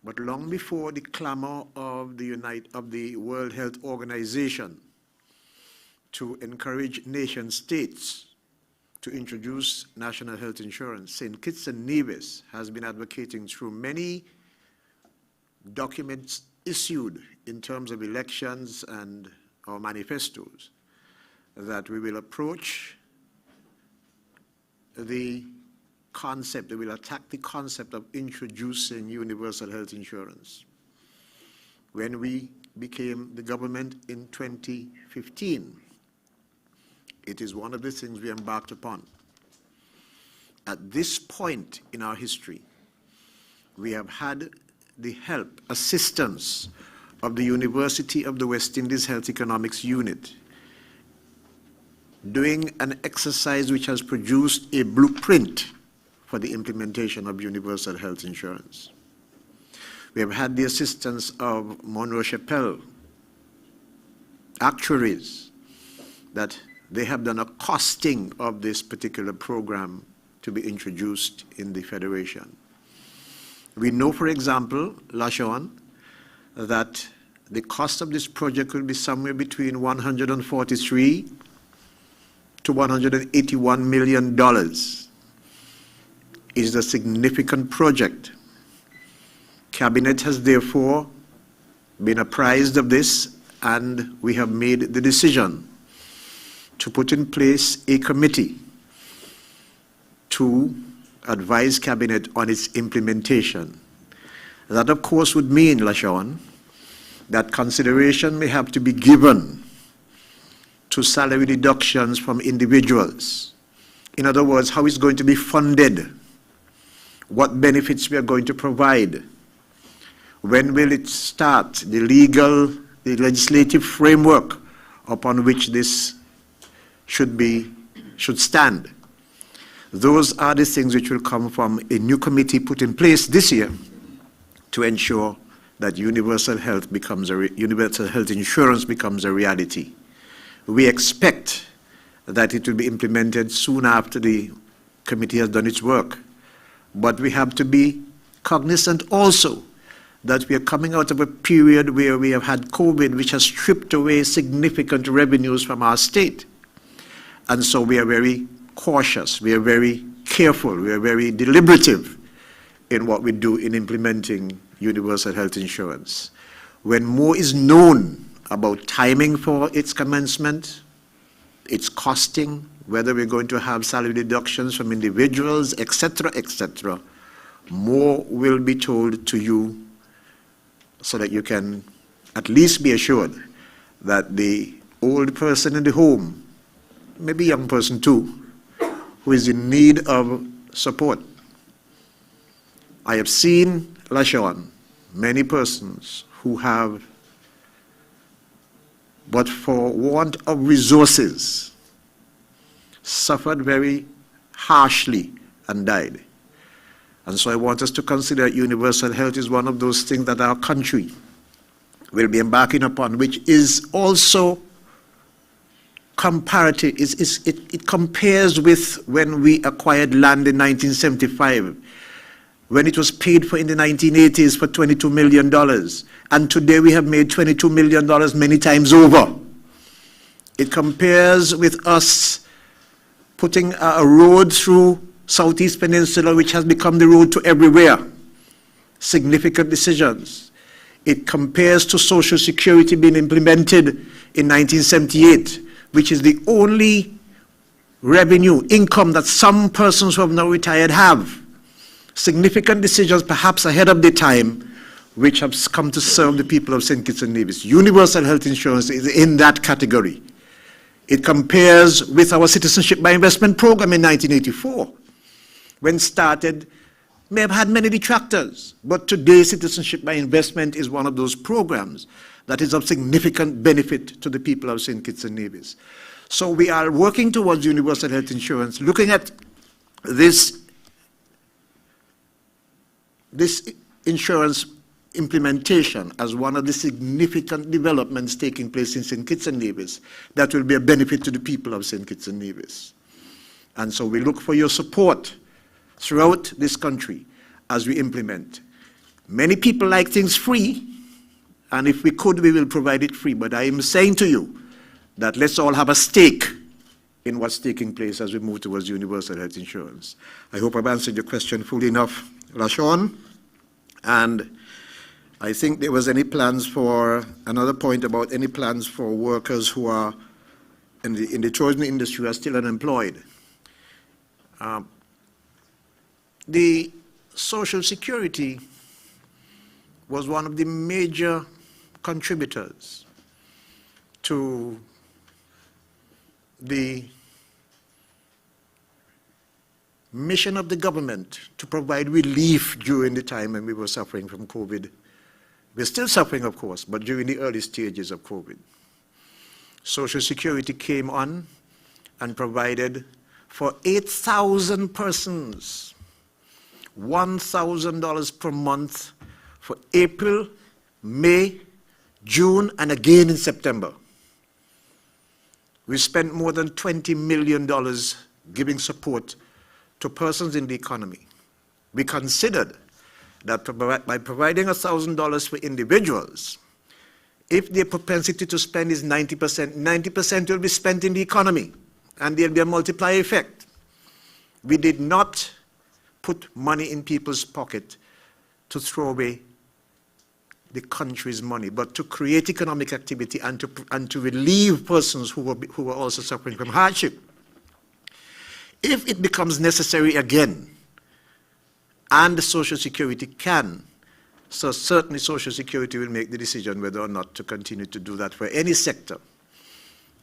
but long before the clamor of the World Health Organization to encourage nation states to introduce national health insurance, St Kitts and Nevis has been advocating through many documents issued in terms of elections and our manifestos that we will approach the concept, we will attack the concept of introducing universal health insurance. When we became the government in 2015, it is one of the things we embarked upon. At this point in our history, we have had the help, assistance of the University of the West Indies Health Economics Unit, doing an exercise which has produced a blueprint for the implementation of universal health insurance. We have had the assistance of Monroe Chappell actuaries, that they have done a costing of this particular program to be introduced in the Federation. We know, for example, Lashon, that the cost of this project will be somewhere between $143 to $181 million. It is a significant project. Cabinet has therefore been apprised of this, and we have made the decision to put in place a committee to advise Cabinet on its implementation. That, of course, would mean, Lashon, that consideration may have to be given to salary deductions from individuals. In other words, how it's going to be funded, what benefits we are going to provide, when will it start, the legislative framework upon which this should stand. Those are the things which will come from a new committee put in place this year to ensure that universal health insurance becomes a reality. We expect that it will be implemented soon after the committee has done its work. But we have to be cognizant also that we are coming out of a period where we have had COVID, which has stripped away significant revenues from our state. And so we are very cautious, we are very careful, we are very deliberative in what we do in implementing universal health insurance. When more is known about timing for its commencement, its costing, whether we're going to have salary deductions from individuals, etc., more will be told to you so that you can at least be assured that the old person in the home, maybe young person too, who is in need of support. I have seen, Lashon, many persons who have, but for want of resources, suffered very harshly and died. And so I want us to consider universal health is one of those things that our country will be embarking upon, which is also comparative. It compares with when we acquired land in 1975, when it was paid for in the 1980s for $22 million. And today we have made $22 million many times over. It compares with us putting a road through Southeast Peninsula, which has become the road to everywhere. Significant decisions. It compares to Social Security being implemented in 1978, which is the only revenue, income that some persons who have now retired have. Significant decisions, perhaps ahead of the time, which have come to serve the people of St Kitts and Nevis. Universal health insurance is in that category. It compares with our citizenship by investment program in 1984. When started, may have had many detractors, but today citizenship by investment is one of those programs that is of significant benefit to the people of St Kitts and Nevis. So we are working towards universal health insurance, looking at this insurance implementation as one of the significant developments taking place in St Kitts and Nevis that will be a benefit to the people of St Kitts and Nevis. And so we look for your support throughout this country as we implement. Many people like things free, and if we could, we will provide it free. But I am saying to you that let's all have a stake in what's taking place as we move towards universal health insurance. I hope I've answered your question fully enough, Lashon. And I think there was any plans for, another point about any plans for workers who are in the tourism industry who are still unemployed. The Social Security was one of the major contributors to the mission of the government to provide relief during the time when we were suffering from COVID. We're still suffering, of course, but during the early stages of COVID. Social Security came on and provided for 8,000 persons, $1,000 per month for April, May, June, and again in September. We spent more than $20 million giving support to persons in the economy. We considered that by providing $1,000 for individuals, if their propensity to spend is 90%, 90% will be spent in the economy, and there'll be a multiplier effect. We did not put money in people's pocket to throw away the country's money, but to create economic activity and to relieve persons who were also suffering from hardship. If it becomes necessary again, and the Social Security can, so certainly Social Security will make the decision whether or not to continue to do that for any sector.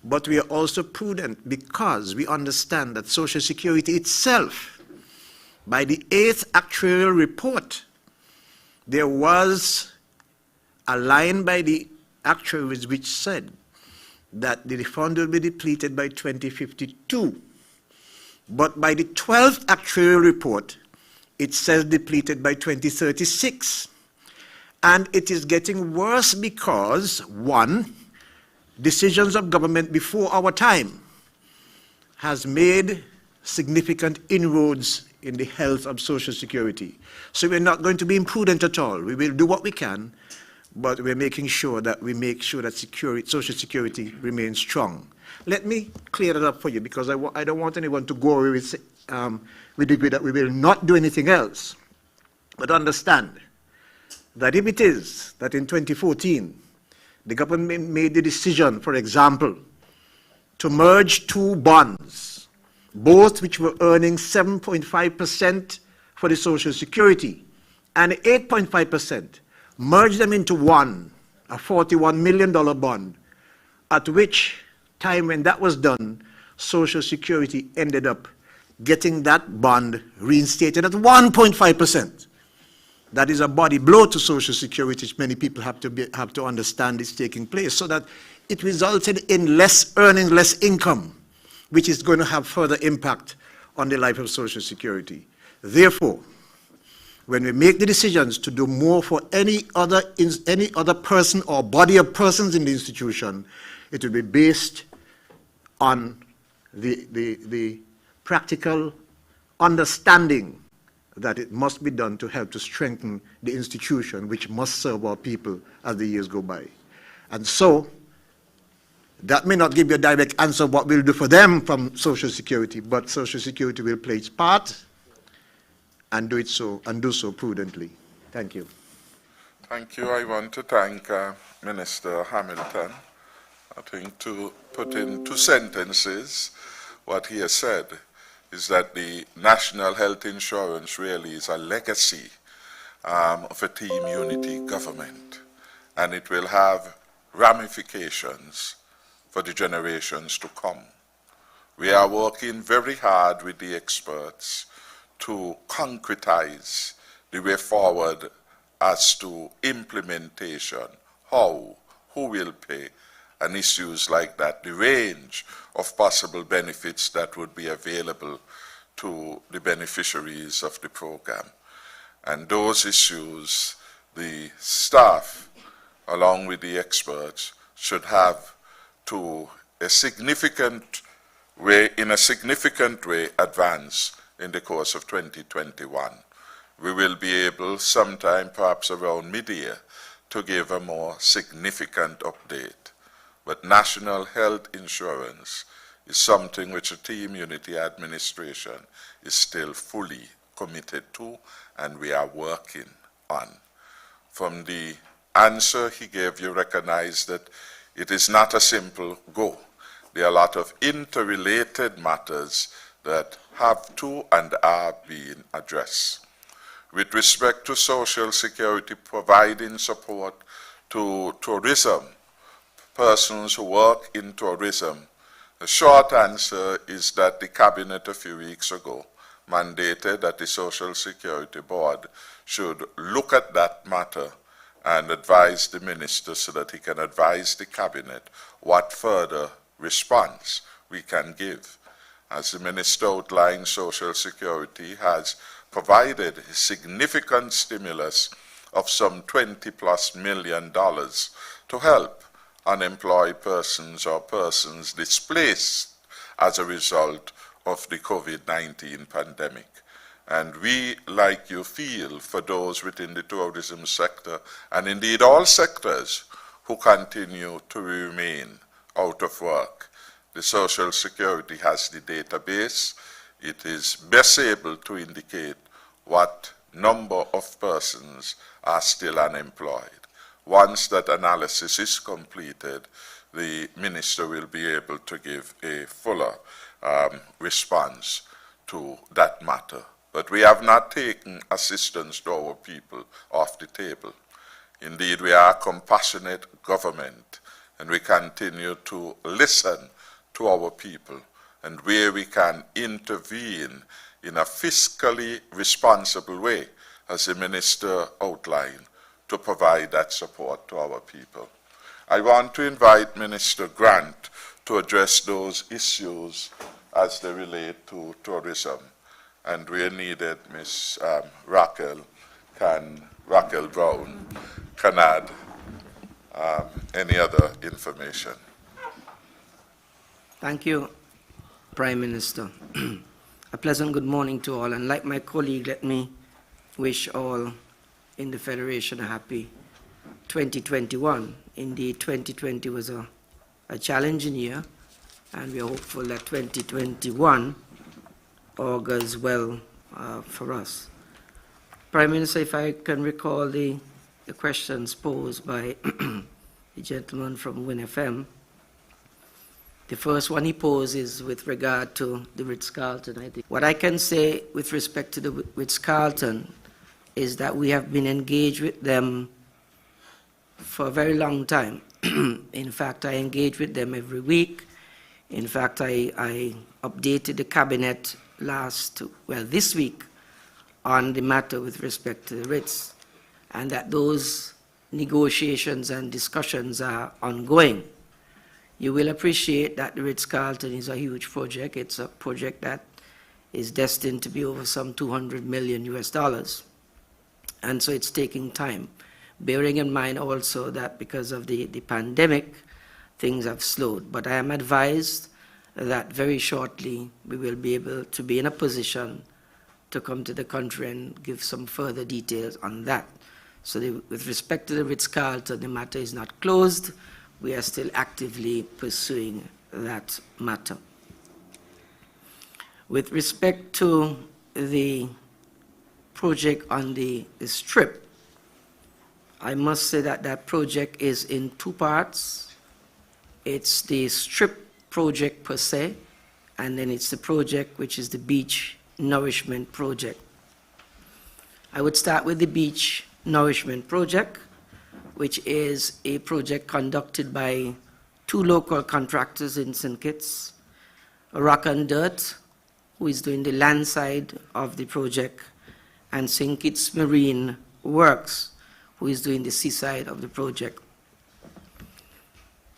But we are also prudent because we understand that Social Security itself, by the 8th actuarial report, there was a line by the actuaries which said that the fund will be depleted by 2052. But by the 12th actuarial report, it says depleted by 2036. And it is getting worse because, one, decisions of government before our time has made significant inroads in the health of Social Security. So we're not going to be imprudent at all. We will do what we can, but we're making sure that Social Security remains strong. Let me clear that up for you because I don't want anyone to go away with the view that we will not do anything else. But understand that if it is that in 2014, the government made the decision, for example, to merge two bonds, both which were earning 7.5% for the Social Security and 8.5%, merge them into one, a $41 million bond, at which time when that was done, Social Security ended up getting that bond reinstated at 1.5%. That is a body blow to Social Security, which many people have to understand is taking place, so that it resulted in less earnings, less income, which is going to have further impact on the life of Social Security. Therefore, when we make the decisions to do more for any other person or body of persons in the institution, it will be based on the practical understanding that it must be done to help to strengthen the institution, which must serve our people as the years go by. And so, that may not give you a direct answer of what we'll do for them from Social Security, but Social Security will play its part and do so prudently. Thank you. Thank you. I want to thank Minister Hamilton. I think to put in 2 sentences, what he has said is that the national health insurance really is a legacy of a team unity government, and it will have ramifications for the generations to come. We are working very hard with the experts to concretize the way forward as to implementation, how, who will pay, and issues like that, the range of possible benefits that would be available to the beneficiaries of the program. And those issues, the staff, along with the experts, should have to in a significant way, advance in the course of 2021. We will be able, sometime perhaps around mid-year, to give a more significant update. But national health insurance is something which the Team Unity administration is still fully committed to, and we are working on. From the answer he gave, you recognize that it is not a simple go. There are a lot of interrelated matters that have to and are being addressed. With respect to Social Security providing support to tourism, persons who work in tourism, the short answer is that the Cabinet a few weeks ago mandated that the Social Security Board should look at that matter and advise the Minister so that he can advise the Cabinet what further response we can give. As the Minister outlined, Social Security has provided a significant stimulus of some $20+ million to help unemployed persons or persons displaced as a result of the COVID-19 pandemic. And we, like you, feel for those within the tourism sector, and indeed all sectors, who continue to remain out of work. The Social Security has the database. It is best able to indicate what number of persons are still unemployed. Once that analysis is completed, the Minister will be able to give a fuller response to that matter. But we have not taken assistance to our people off the table. Indeed, we are a compassionate government, and we continue to listen to our people, and where we can intervene in a fiscally responsible way, as the Minister outlined, to provide that support to our people. I want to invite Minister Grant to address those issues as they relate to tourism. And where needed, Ms. Raquel Brown can add any other information. Thank you, Prime Minister. A pleasant good morning to all. And like my colleague, let me wish all in the Federation a happy 2021. Indeed, 2020 was a challenging year, and we are hopeful that 2021 augurs well for us. Prime Minister, if I can recall the questions posed by the gentleman from WINN FM, the first one he posed is with regard to the Ritz-Carlton, I think. What I can say with respect to the Ritz-Carlton is that we have been engaged with them for a very long time. In fact, I engage with them every week. In fact, I updated the Cabinet this week on the matter with respect to the Ritz, and that those negotiations and discussions are ongoing. You will appreciate that the Ritz-Carlton is a huge project. It's a project that is destined to be over some $200 million US. And so it's taking time, bearing in mind also that because of the pandemic, things have slowed. But I am advised that very shortly we will be able to be in a position to come to the country and give some further details on that. So with respect to the Ritz-Carlton, the matter is not closed. We are still actively pursuing that matter. With respect to the project on the Strip, I must say that that project is in two parts. It's the Strip project per se, and then it's the project which is the Beach Nourishment Project. I would start with the Beach Nourishment Project, which is a project conducted by two local contractors in St Kitts, Rock and Dirt, who is doing the land side of the project, and St Kitts Marine Works, who is doing the seaside of the project.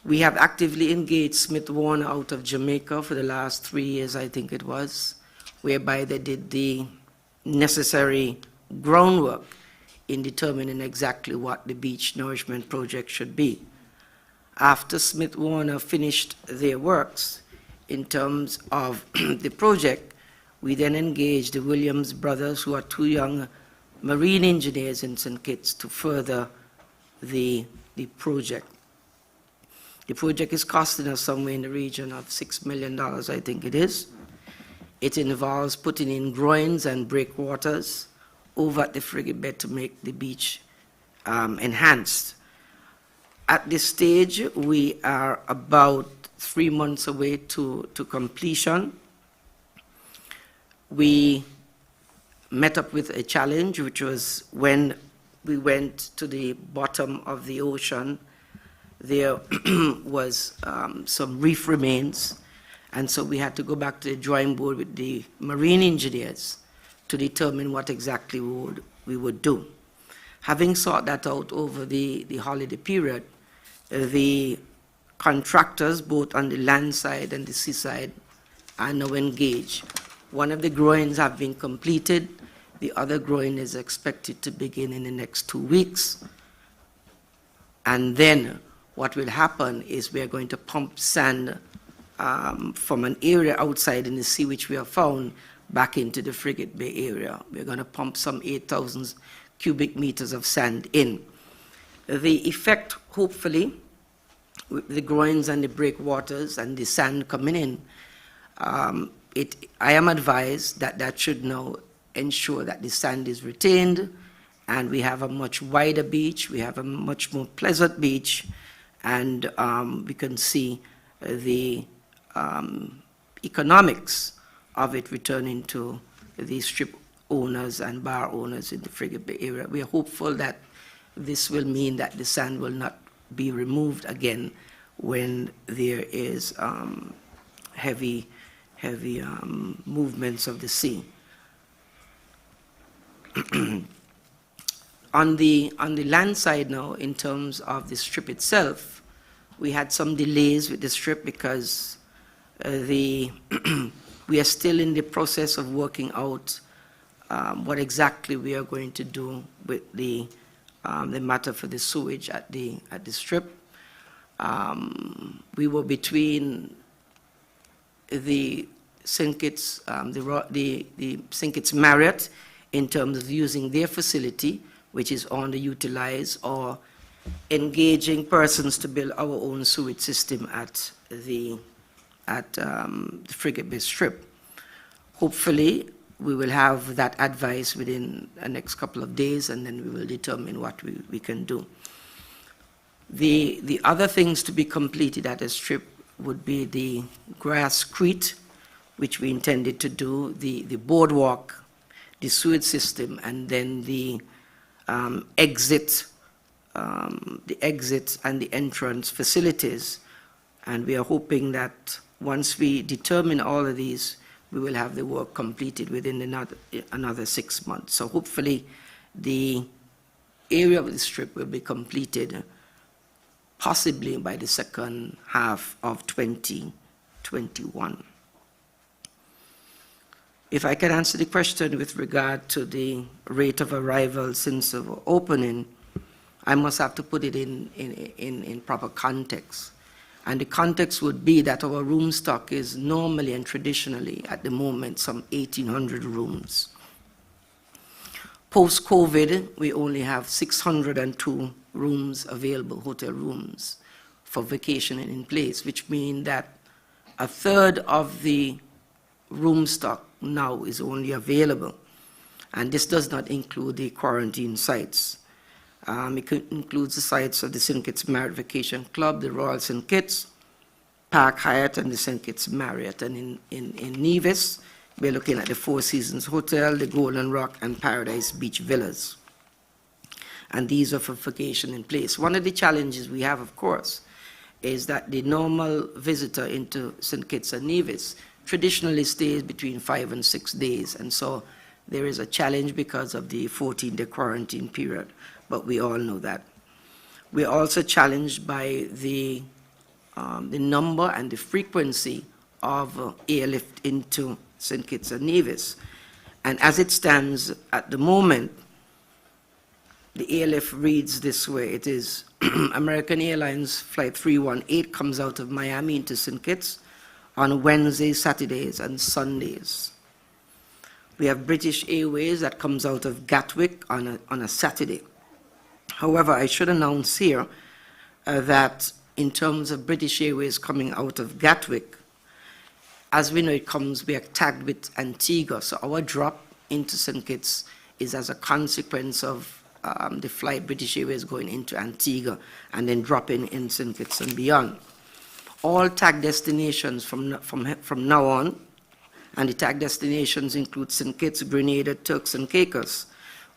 We have actively engaged Smith Warner out of Jamaica for the last 3 years, I think it was, whereby they did the necessary groundwork in determining exactly what the beach nourishment project should be. After Smith Warner finished their works in terms of the project, we then engaged the Williams brothers, who are two young marine engineers in St. Kitts, to further the project. The project is costing us somewhere in the region of $6 million, I think it is. It involves putting in groins and breakwaters over at the frigate bed to make the beach enhanced. At this stage, we are about 3 months away to completion. We met up with a challenge, which was when we went to the bottom of the ocean, there was some reef remains, and so we had to go back to the drawing board with the marine engineers to determine what exactly we would do. Having sought that out over the holiday period, the contractors, both on the land side and the sea side, are now engaged. One of the groins have been completed. The other groin is expected to begin in the next 2 weeks. And then what will happen is we are going to pump sand from an area outside in the sea, which we have found, back into the Frigate Bay area. We're going to pump some 8,000 cubic meters of sand in. The effect, hopefully, with the groins and the breakwaters and the sand coming in, I am advised that that should now ensure that the sand is retained and we have a much wider beach, we have a much more pleasant beach, and we can see the economics of it returning to the strip owners and bar owners in the Frigate Bay area. We are hopeful that this will mean that the sand will not be removed again when there is heavy movements of the sea. On the land side now, in terms of the strip itself, we had some delays with the strip because we are still in the process of working out what exactly we are going to do with the matter for the sewage at the strip. We were between the St. Kitts, the St. Kitts Marriott, in terms of using their facility, which is underutilized, or engaging persons to build our own sewage system at the Frigate Bay Strip. Hopefully, we will have that advice within the next couple of days, and then we will determine what we can do. The other things to be completed at a strip would be the grasscrete, which we intended to do, the boardwalk, the sewage system, and then the exit and the entrance facilities. And we are hoping that once we determine all of these, we will have the work completed within another 6 months. So hopefully the area of the strip will be completed possibly by the second half of 2021. If I can answer the question with regard to the rate of arrival since the opening, I must have to put it in proper context. And the context would be that our room stock is normally and traditionally at the moment some 1,800 rooms. Post-COVID, we only have 602 rooms available, hotel rooms, for vacationing in place, which means that a third of the room stock now is only available. And this does not include the quarantine sites. It includes the sites of the St. Kitts Marriott Vacation Club, the Royal St. Kitts, Park Hyatt, and the St. Kitts Marriott. And in Nevis, we're looking at the Four Seasons Hotel, the Golden Rock, and Paradise Beach Villas. And these are for vacation in place. One of the challenges we have, of course, is that the normal visitor into St. Kitts and Nevis traditionally stays between 5 and 6 days. And so there is a challenge because of the 14-day quarantine period. But we all know that. We're also challenged by the number and the frequency of airlift into St Kitts and Nevis. And as it stands at the moment, the ALF reads this way. It is American Airlines Flight 318 comes out of Miami into St. Kitts on Wednesdays, Saturdays, and Sundays. We have British Airways that comes out of Gatwick on a Saturday. However, I should announce here that in terms of British Airways coming out of Gatwick, as we know it comes, we are tagged with Antigua, so our drop into St. Kitts is as a consequence of the flight British Airways going into Antigua and then dropping in St. Kitts and beyond. All tag destinations from now on, and the tag destinations include St. Kitts, Grenada, Turks and Caicos.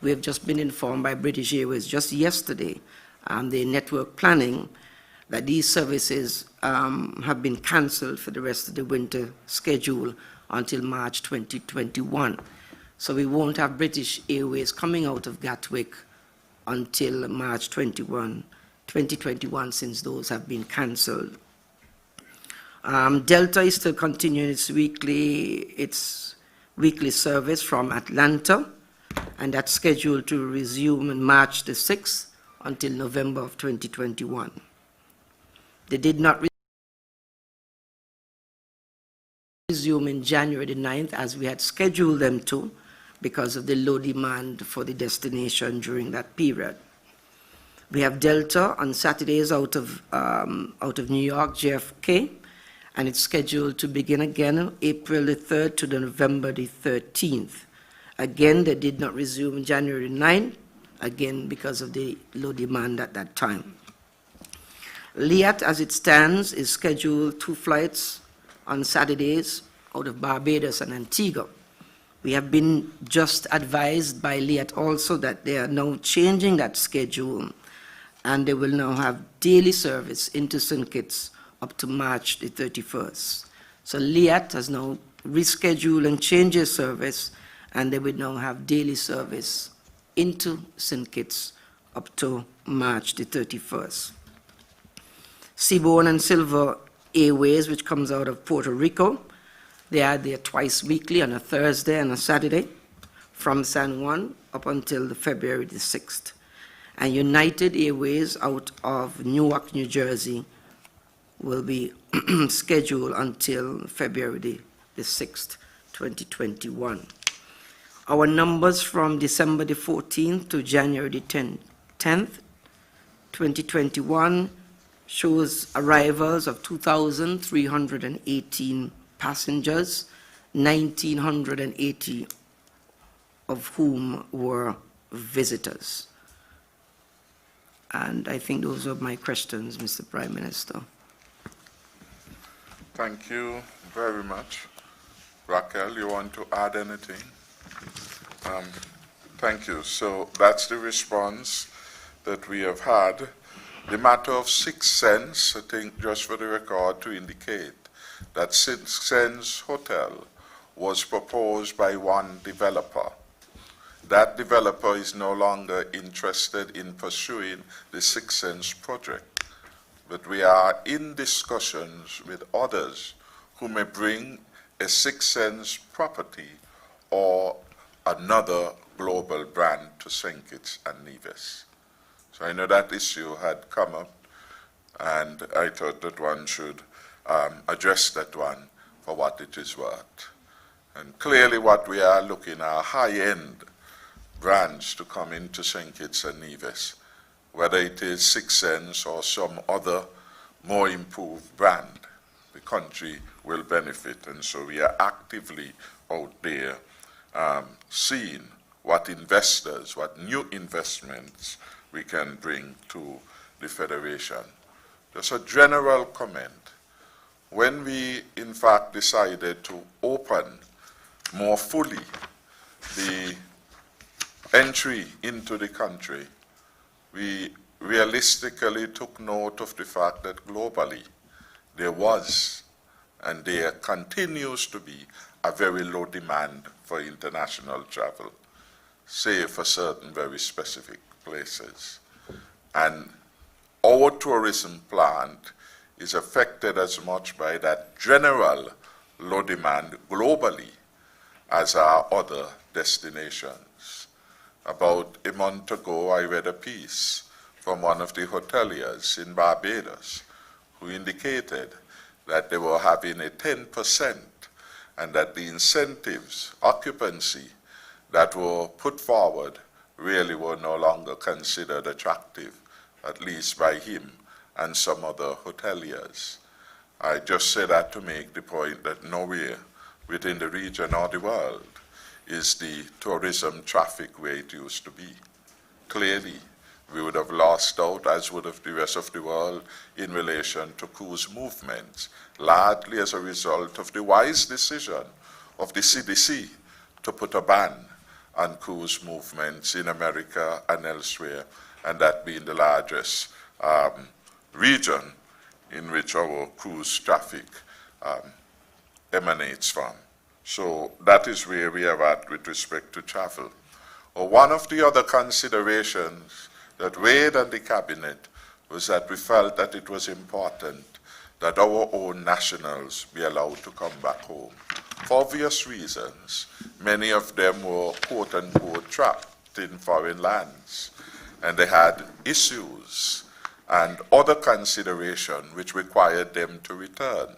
We have just been informed by British Airways just yesterday, the network planning, that these services have been cancelled for the rest of the winter schedule until March 2021. So we won't have British Airways coming out of Gatwick until March 2021, since those have been cancelled. Delta is still continuing its weekly service from Atlanta, and that's scheduled to resume on March the 6th until November of 2021. They did not resume in January the 9th as we had scheduled them to, because of the low demand for the destination during that period. We have Delta on Saturdays out of New York, JFK, and it's scheduled to begin again April the 3rd to November the 13th. Again, they did not resume January 9th, again because of the low demand at that time. Liat, as it stands, is scheduled 2 flights on Saturdays out of Barbados and Antigua. We have been just advised by Liat also that they are now changing that schedule, and they will now have daily service into St. Kitts up to March the 31st. So Liat has now rescheduled and changed their service, and they will now have daily service into St. Kitts up to March the 31st. Seabourn and Silver Airways, which comes out of Puerto Rico, they are there twice weekly on a Thursday and a Saturday from San Juan up until February the 6th. And United Airways out of Newark, New Jersey will be scheduled until February the 6th, 2021. Our numbers from December the 14th to January the 10th, 2021 shows arrivals of 2,318 passengers, 1,980 of whom were visitors. And I think those are my questions, Mr. Prime Minister. Thank you very much. Raquel, you want to add anything? Thank you. So that's the response that we have had. The matter of 6 cents, I think, just for the record, to indicate that 6 cents hotel was proposed by one developer. That developer is no longer interested in pursuing the 6 cents project, but we are in discussions with others who may bring a 6 cents property or another global brand to St. Kitts and Nevis. So I know that issue had come up, and I thought that one should address that one for what it is worth. And clearly what we are looking at are high-end brands to come into St. Kitts and Nevis, whether it is 6 cents or some other more improved brand. The country will benefit, and so we are actively out there seeing what investors, what new investments we can bring to the Federation. Just a general comment. When we, in fact, decided to open more fully the entry into the country, we realistically took note of the fact that globally there was and there continues to be a very low demand for international travel, save for certain very specific places. And our tourism plant is affected as much by that general low demand globally as our other destinations. About a month ago, I read a piece from one of the hoteliers in Barbados who indicated that they were having a 10% and that the incentives, occupancy, that were put forward really were no longer considered attractive, at least by him and some other hoteliers. I just say that to make the point that nowhere within the region or the world is the tourism traffic where it used to be. Clearly, we would have lost out, as would have the rest of the world, in relation to cruise movements, largely as a result of the wise decision of the CDC to put a ban on cruise movements in America and elsewhere, and that being the largest region in which our cruise traffic emanates from. So that is where we are at with respect to travel. One of the other considerations that weighed on the cabinet was that we felt that it was important that our own nationals be allowed to come back home. For obvious reasons, many of them were quote-unquote trapped in foreign lands, and they had issues and other consideration which required them to return.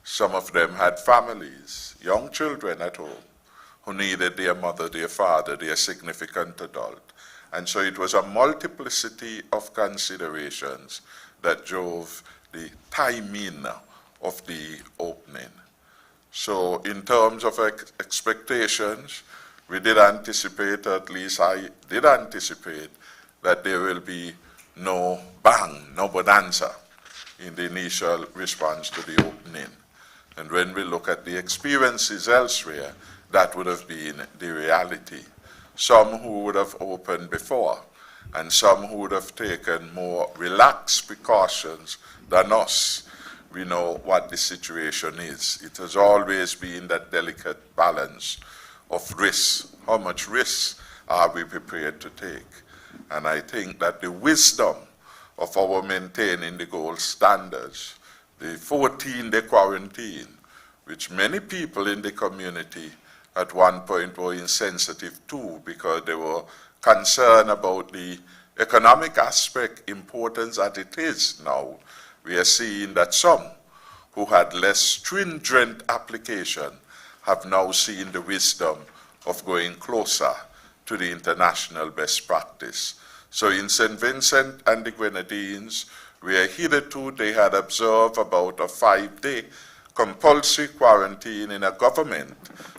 Some of them had families, young children at home, who needed their mother, their father, their significant adult. And so it was a multiplicity of considerations that drove the timing of the opening. So in terms of expectations, we did anticipate, at least I did anticipate, that there will be no bang, no bonanza in the initial response to the opening. And when we look at the experiences elsewhere, that would have been the reality. Some who would have opened before, and some who would have taken more relaxed precautions than us. We know what the situation is. It has always been that delicate balance of risk. How much risk are we prepared to take? And I think that the wisdom of our maintaining the gold standards, the 14-day quarantine, which many people in the community at one point were insensitive to because they were concerned about the economic aspect, importance as it is now. We are seeing that some who had less stringent application have now seen the wisdom of going closer to the international best practice. So in St. Vincent and the Grenadines, where hitherto they had observed about a 5-day compulsory quarantine in a government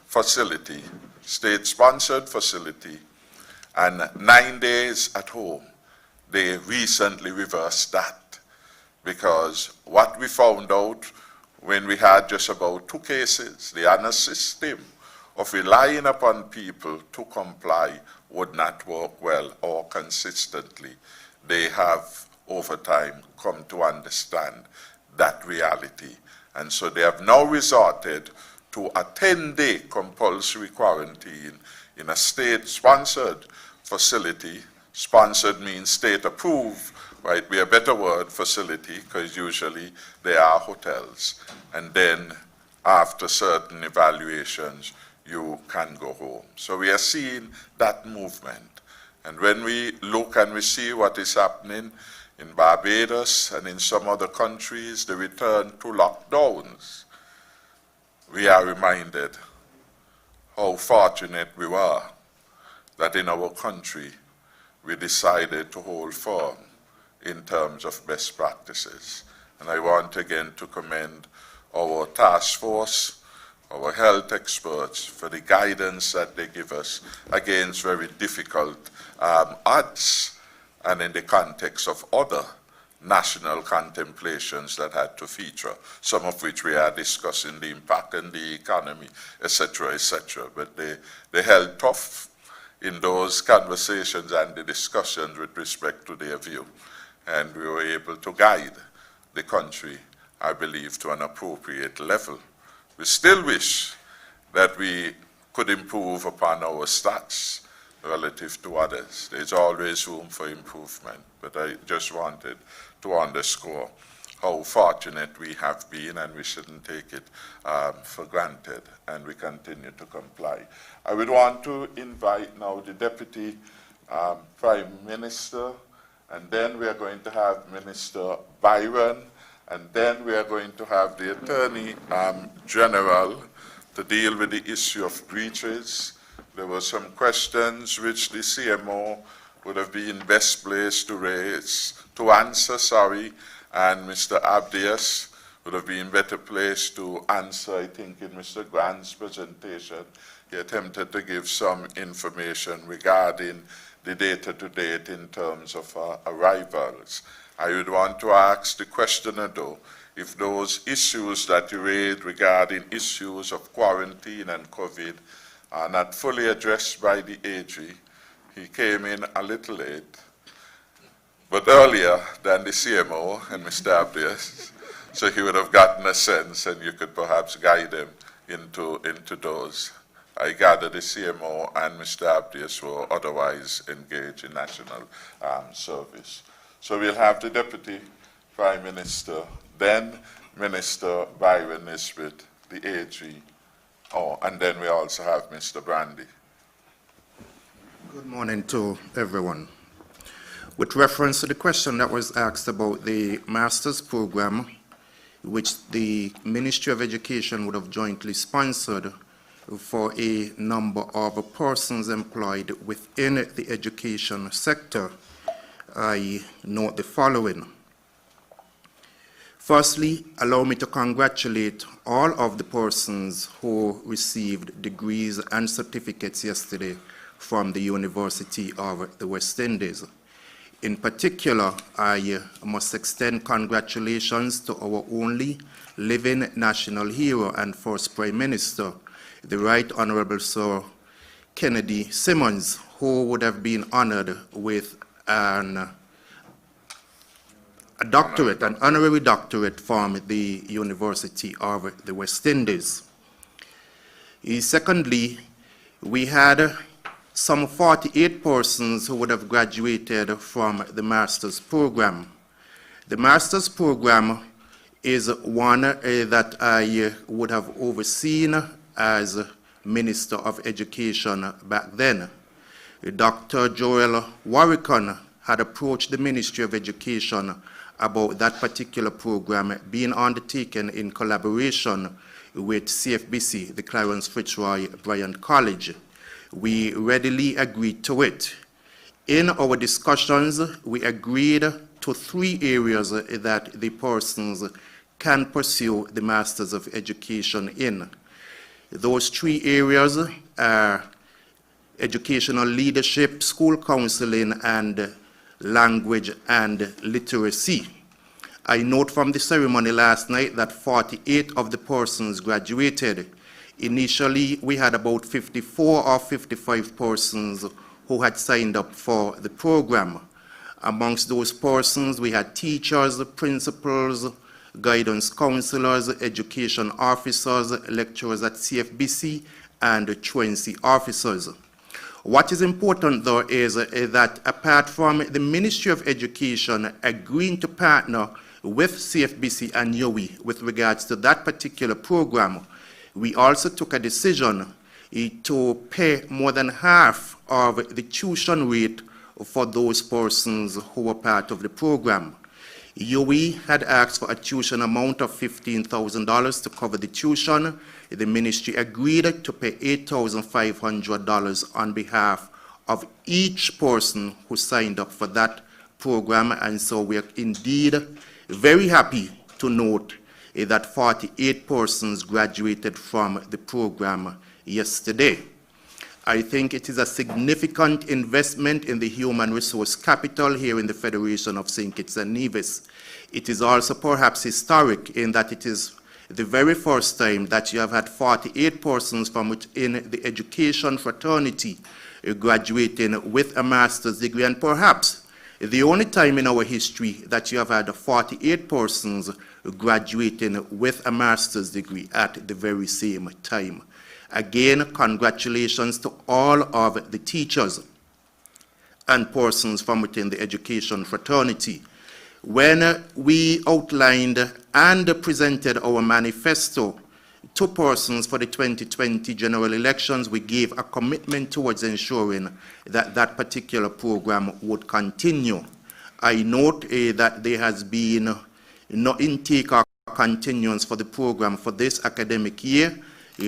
facility, state-sponsored facility, and 9 days at home, they recently reversed that, because what we found out when we had just about 2 cases, the honor system of relying upon people to comply would not work well or consistently. They have, over time, come to understand that reality. And so they have now resorted to a 10-day compulsory quarantine in a state-sponsored facility. Sponsored means state-approved, right? Be a better word, facility, because usually they are hotels. And then after certain evaluations, you can go home. So we are seeing that movement. And when we look and we see what is happening in Barbados and in some other countries, the return to lockdowns, we are reminded how fortunate we were that in our country we decided to hold firm in terms of best practices. And I want again to commend our task force, our health experts, for the guidance that they give us against very difficult odds, and in the context of other national contemplations that had to feature, some of which we are discussing, the impact on the economy, etc., etc. But they held tough in those conversations and the discussions with respect to their view. And we were able to guide the country, I believe, to an appropriate level. We still wish that we could improve upon our stats relative to others. There's always room for improvement, but I just wanted to underscore how fortunate we have been, and we shouldn't take it for granted, and we continue to comply. I would want to invite now the Deputy Prime Minister, and then we are going to have Minister Byron, and then we are going to have the Attorney General to deal with the issue of breaches. There were some questions which the CMO would have been best placed to answer, and Mr. Abdias would have been better placed to answer. I think in Mr. Grant's presentation, he attempted to give some information regarding the data-to-date in terms of arrivals. I would want to ask the questioner, though, if those issues that you raised regarding issues of quarantine and COVID are not fully addressed by the AG. He came in a little late, but earlier than the CMO and Mr. Abdias, so he would have gotten a sense, and you could perhaps guide him into those. I gather the CMO and Mr. Abdias were otherwise engaged in national service. So we'll have the Deputy Prime Minister, then Minister Byron Nisbet, the AG, and then we also have Mr. Brandy. Good morning to everyone. With reference to the question that was asked about the master's program, which the Ministry of Education would have jointly sponsored for a number of persons employed within the education sector, I note the following. Firstly, allow me to congratulate all of the persons who received degrees and certificates yesterday from the University of the West Indies. In particular, I must extend congratulations to our only living national hero and first Prime Minister, the Right Honorable Sir Kennedy Simmons, who would have been honored with a doctorate, an honorary doctorate from the University of the West Indies. Secondly, we had some 48 persons who would have graduated from the master's program. The master's program is one that I would have overseen as Minister of Education back then. Dr. Joel Warrican had approached the Ministry of Education about that particular program being undertaken in collaboration with CFBC, the Clarence Fitzroy Bryant College. We readily agreed to it. In our discussions, we agreed to 3 areas that the persons can pursue the Masters of Education in. Those 3 areas are educational leadership, school counseling, and language and literacy. I note from the ceremony last night that 48 of the persons graduated. Initially, we had about 54 or 55 persons who had signed up for the program. Amongst those persons, we had teachers, principals, guidance counselors, education officers, lecturers at CFBC, and truancy officers. What is important, though, is that apart from the Ministry of Education agreeing to partner with CFBC and UWI with regards to that particular program, we also took a decision to pay more than half of the tuition rate for those persons who were part of the program. UWI had asked for a tuition amount of $15,000 to cover the tuition. The ministry agreed to pay $8,500 on behalf of each person who signed up for that program, and so we are indeed very happy to note that 48 persons graduated from the program yesterday. I think it is a significant investment in the human resource capital here in the Federation of St Kitts and Nevis. It is also perhaps historic in that it is the very first time that you have had 48 persons from within the education fraternity graduating with a master's degree, and perhaps the only time in our history that you have had 48 persons graduating with a master's degree at the very same time. Again, congratulations to all of the teachers and persons from within the education fraternity. When we outlined and presented our manifesto to persons for the 2020 general elections, we gave a commitment towards ensuring that that particular program would continue. I note that there has been no intake or continuance for the program for this academic year,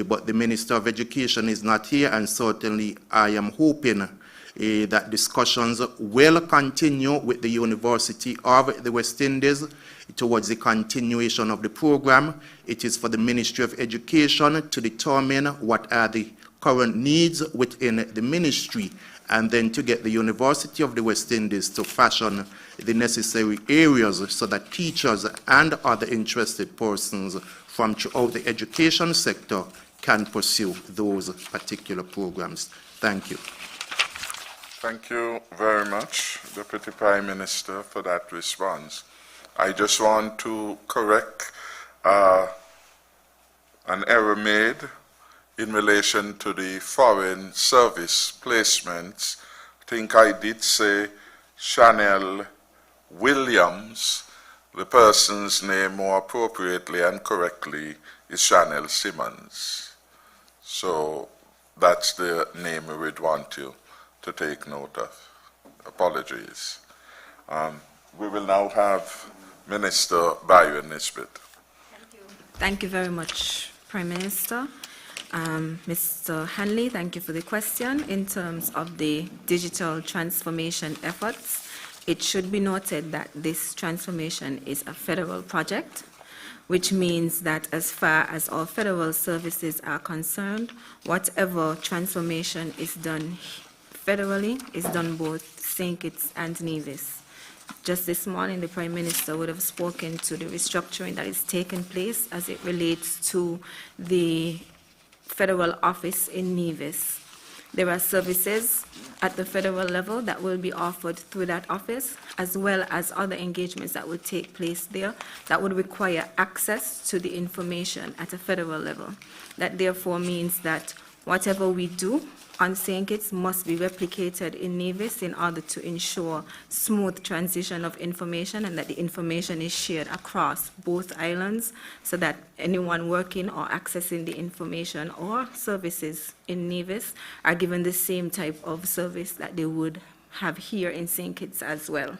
but the Minister of Education is not here, and certainly I am hoping that discussions will continue with the University of the West Indies towards the continuation of the program. It is for the Ministry of Education to determine what are the current needs within the ministry, and then to get the University of the West Indies to fashion the necessary areas so that teachers and other interested persons from throughout the education sector can pursue those particular programs. Thank you. Thank you very much, Deputy Prime Minister, for that response. I just want to correct an error made in relation to the foreign service placements. I think I did say Chanel Williams. The person's name more appropriately and correctly is Chanel Simmons. So that's the name we would want you to take note of. Apologies. We will now have Minister Byron Nisbet. Thank you very much, Prime Minister. Mr. Hanley, thank you for the question. In terms of the digital transformation efforts, it should be noted that this transformation is a federal project, which means that as far as our federal services are concerned, whatever transformation is done federally is done both St. Kitts and Nevis. Just this morning, the Prime Minister would have spoken to the restructuring that is taking place as it relates to the federal office in Nevis. There are services at the federal level that will be offered through that office, as well as other engagements that would take place there that would require access to the information at a federal level. That therefore means that whatever we do on St. Kitts must be replicated in Nevis in order to ensure smooth transition of information and that the information is shared across both islands so that anyone working or accessing the information or services in Nevis are given the same type of service that they would have here in St. Kitts as well.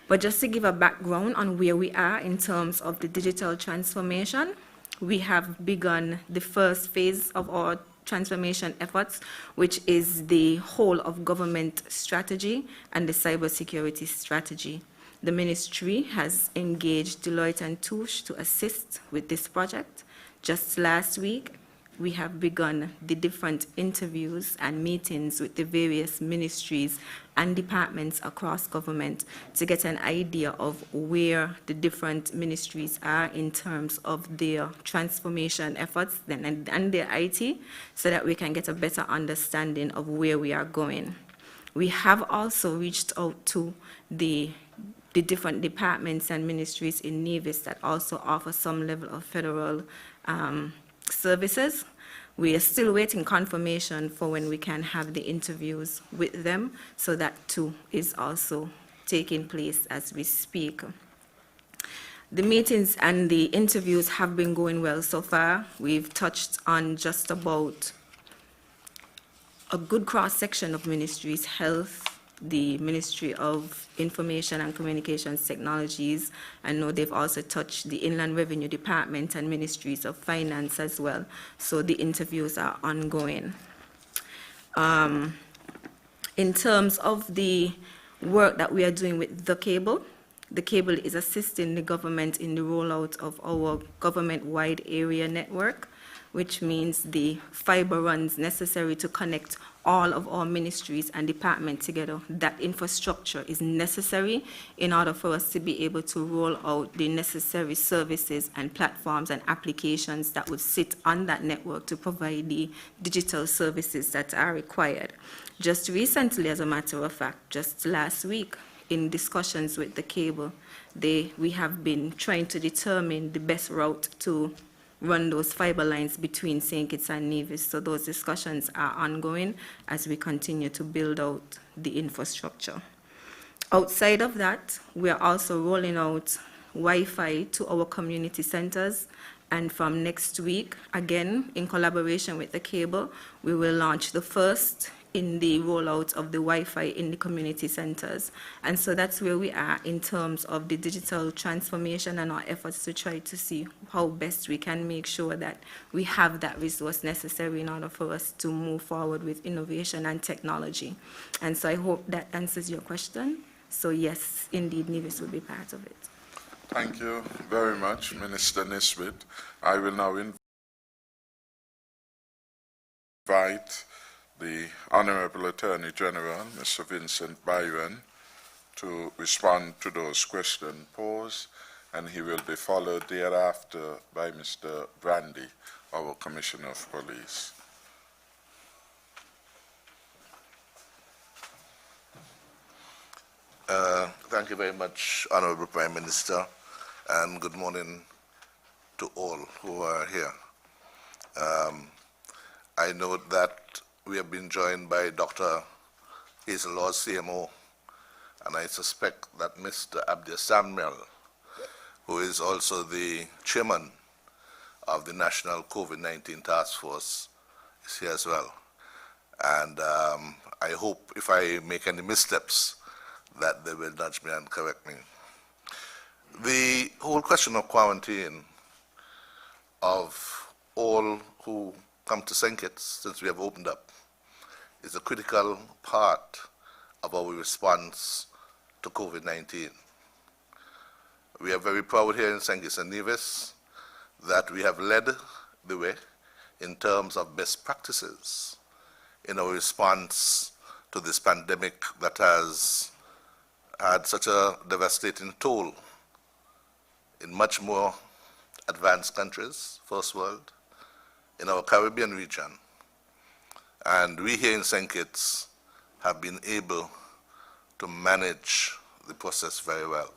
But just to give a background on where we are in terms of the digital transformation, we have begun the first phase of our transformation efforts, which is the whole of government strategy and the cybersecurity strategy. The ministry has engaged Deloitte & Touche to assist with this project. Just last week, we have begun the different interviews and meetings with the various ministries and departments across government to get an idea of where the different ministries are in terms of their transformation efforts and their IT, so that we can get a better understanding of where we are going. We have also reached out to the different departments and ministries in Nevis that also offer some level of federal services. We are still waiting confirmation for when we can have the interviews with them, so that too is also taking place as we speak. The meetings and the interviews have been going well so far. We've touched on just about a good cross-section of ministries: health, the Ministry of Information and Communications Technologies. I know they've also touched the Inland Revenue Department and Ministries of Finance as well. So the interviews are ongoing. In terms of the work that we are doing with the cable is assisting the government in the rollout of our government-wide area network, which means the fiber runs necessary to connect all of our ministries and departments together. That infrastructure is necessary in order for us to be able to roll out the necessary services and platforms and applications that would sit on that network to provide the digital services that are required. Just recently, as a matter of fact, just last week, in discussions with the cable, we have been trying to determine the best route to run those fiber lines between St. Kitts and Nevis. So those discussions are ongoing as we continue to build out the infrastructure. Outside of that, we are also rolling out Wi-Fi to our community centers, and from next week, again, in collaboration with the cable, we will launch the first in the rollout of the Wi-Fi in the community centers. And so that's where we are in terms of the digital transformation and our efforts to try to see how best we can make sure that we have that resource necessary in order for us to move forward with innovation and technology. And so I hope that answers your question. So yes, indeed, Nevis will be part of it. Thank you very much, Minister Nisbet. I will now invite the Honorable Attorney General, Mr. Vincent Byron, to respond to those questions posed, and he will be followed thereafter by Mr. Brandy, our Commissioner of Police. Thank you very much, Honorable Prime Minister, and good morning to all who are here. I note that we have been joined by Dr. Hazel Laws, CMO, and I suspect that Mr. Abdia Samuel, who is also the chairman of the National COVID-19 Task Force, is here as well. And I hope if I make any missteps, that they will nudge me and correct me. The whole question of quarantine of all who come to St Kitts since we have opened up is a critical part of our response to COVID-19. We are very proud here in St Kitts and Nevis that we have led the way in terms of best practices in our response to this pandemic that has had such a devastating toll in much more advanced countries, first world, in our Caribbean region. And we here in St. Kitts have been able to manage the process very well.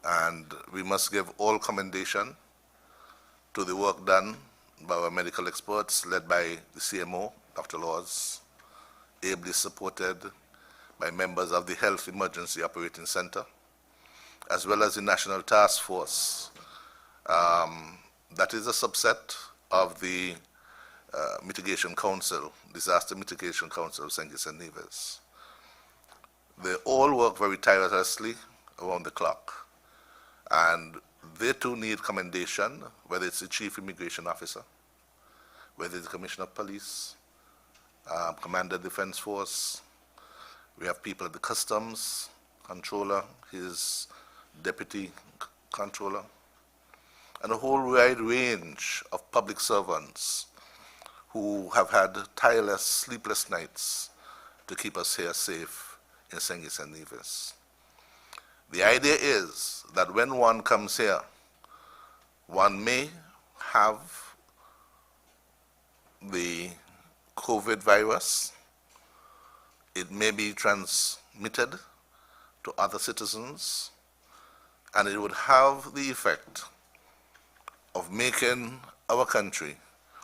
And we must give all commendation to the work done by our medical experts, led by the CMO, Dr. Laws, ably supported by members of the Health Emergency Operating Center, as well as the National Task Force. That is a subset of the Mitigation Council, Disaster Mitigation Council of St. Kitts and Nevis. They all work very tirelessly around the clock, and they too need commendation, whether it's the Chief Immigration Officer, whether it's the Commissioner of Police, Commander Defense Force. We have people at the Customs Controller, his Deputy Controller, and a whole wide range of public servants who have had tireless, sleepless nights to keep us here safe in St. Kitts and Nevis. The idea is that when one comes here, one may have the COVID virus. It may be transmitted to other citizens, and it would have the effect of making our country,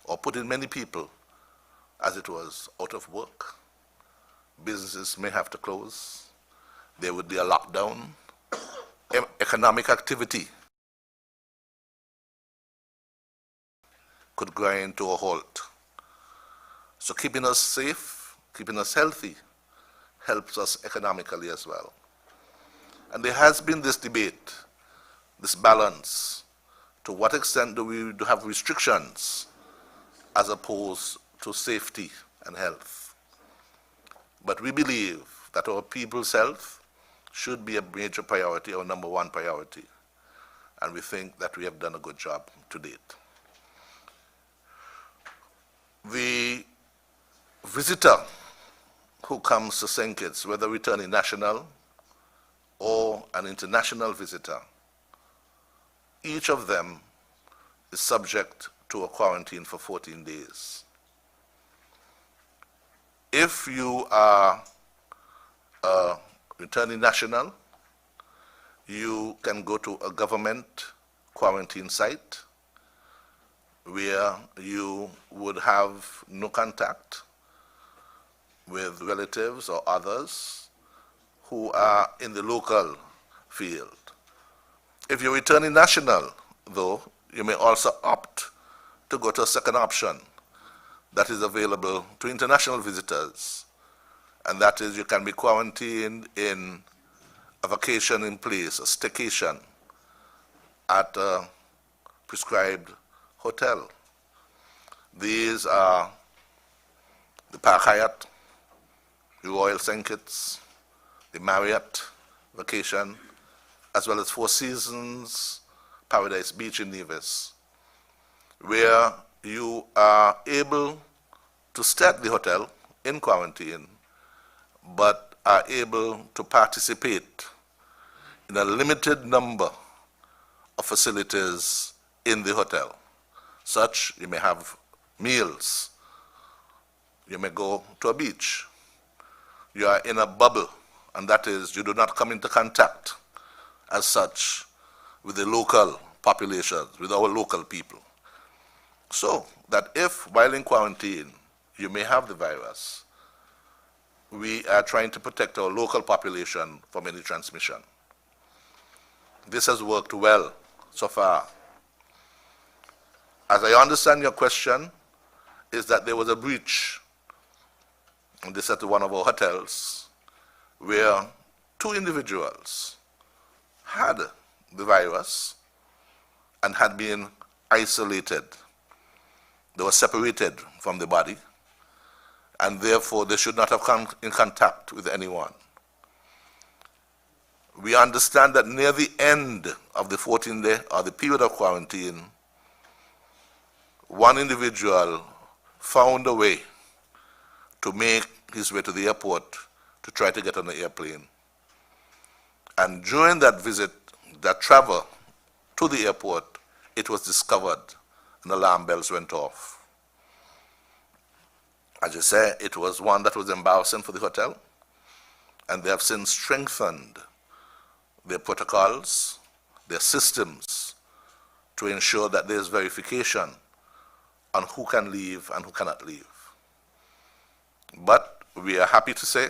or putting many people, as it was, out of work. Businesses may have to close. There would be a lockdown. Economic activity could grind to a halt. So keeping us safe, keeping us healthy, helps us economically as well. And there has been this debate, this balance, to what extent do we have restrictions as opposed to safety and health. But we believe that our people's health should be a major priority, our number one priority. And we think that we have done a good job to date. The visitor who comes to St. Kitts, whether returning national or an international visitor, each of them is subject to a quarantine for 14 days. If you are a returning national, you can go to a government quarantine site where you would have no contact with relatives or others who are in the local field. If you're returning national, though, you may also opt to go to a second option that is available to international visitors, and that is you can be quarantined in a vacation in place, a staycation at a prescribed hotel. These are the Park Hyatt, the Royal St Kitts, the Marriott vacation, as well as Four Seasons Paradise Beach in Nevis, where you are able to stay at the hotel in quarantine, but are able to participate in a limited number of facilities in the hotel. Such, you may have meals, you may go to a beach, you are in a bubble, and that is, you do not come into contact as such with the local populations, with our local people. So that if, while in quarantine, you may have the virus, we are trying to protect our local population from any transmission. This has worked well so far. As I understand your question, is that there was a breach, and this at one of our hotels, where 2 individuals had the virus and had been isolated. They were separated from the body, and therefore they should not have come in contact with anyone. We understand that near the end of the 14-day or the period of quarantine, one individual found a way to make his way to the airport to try to get on the airplane. And during that visit, that travel to the airport, it was discovered and alarm bells went off. As you say, it was one that was embarrassing for the hotel, and they have since strengthened their protocols, their systems, to ensure that there is verification on who can leave and who cannot leave. But we are happy to say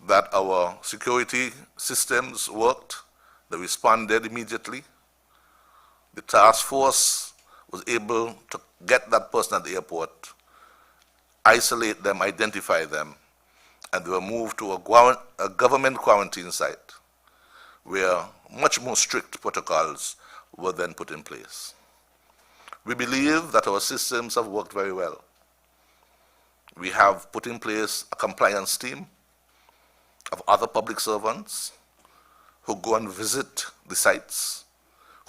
that our security systems worked. They responded immediately. The task force was able to get that person at the airport, isolate them, identify them, and they were moved to a government quarantine site where much more strict protocols were then put in place. We believe that our systems have worked very well. We have put in place a compliance team of other public servants who go and visit the sites,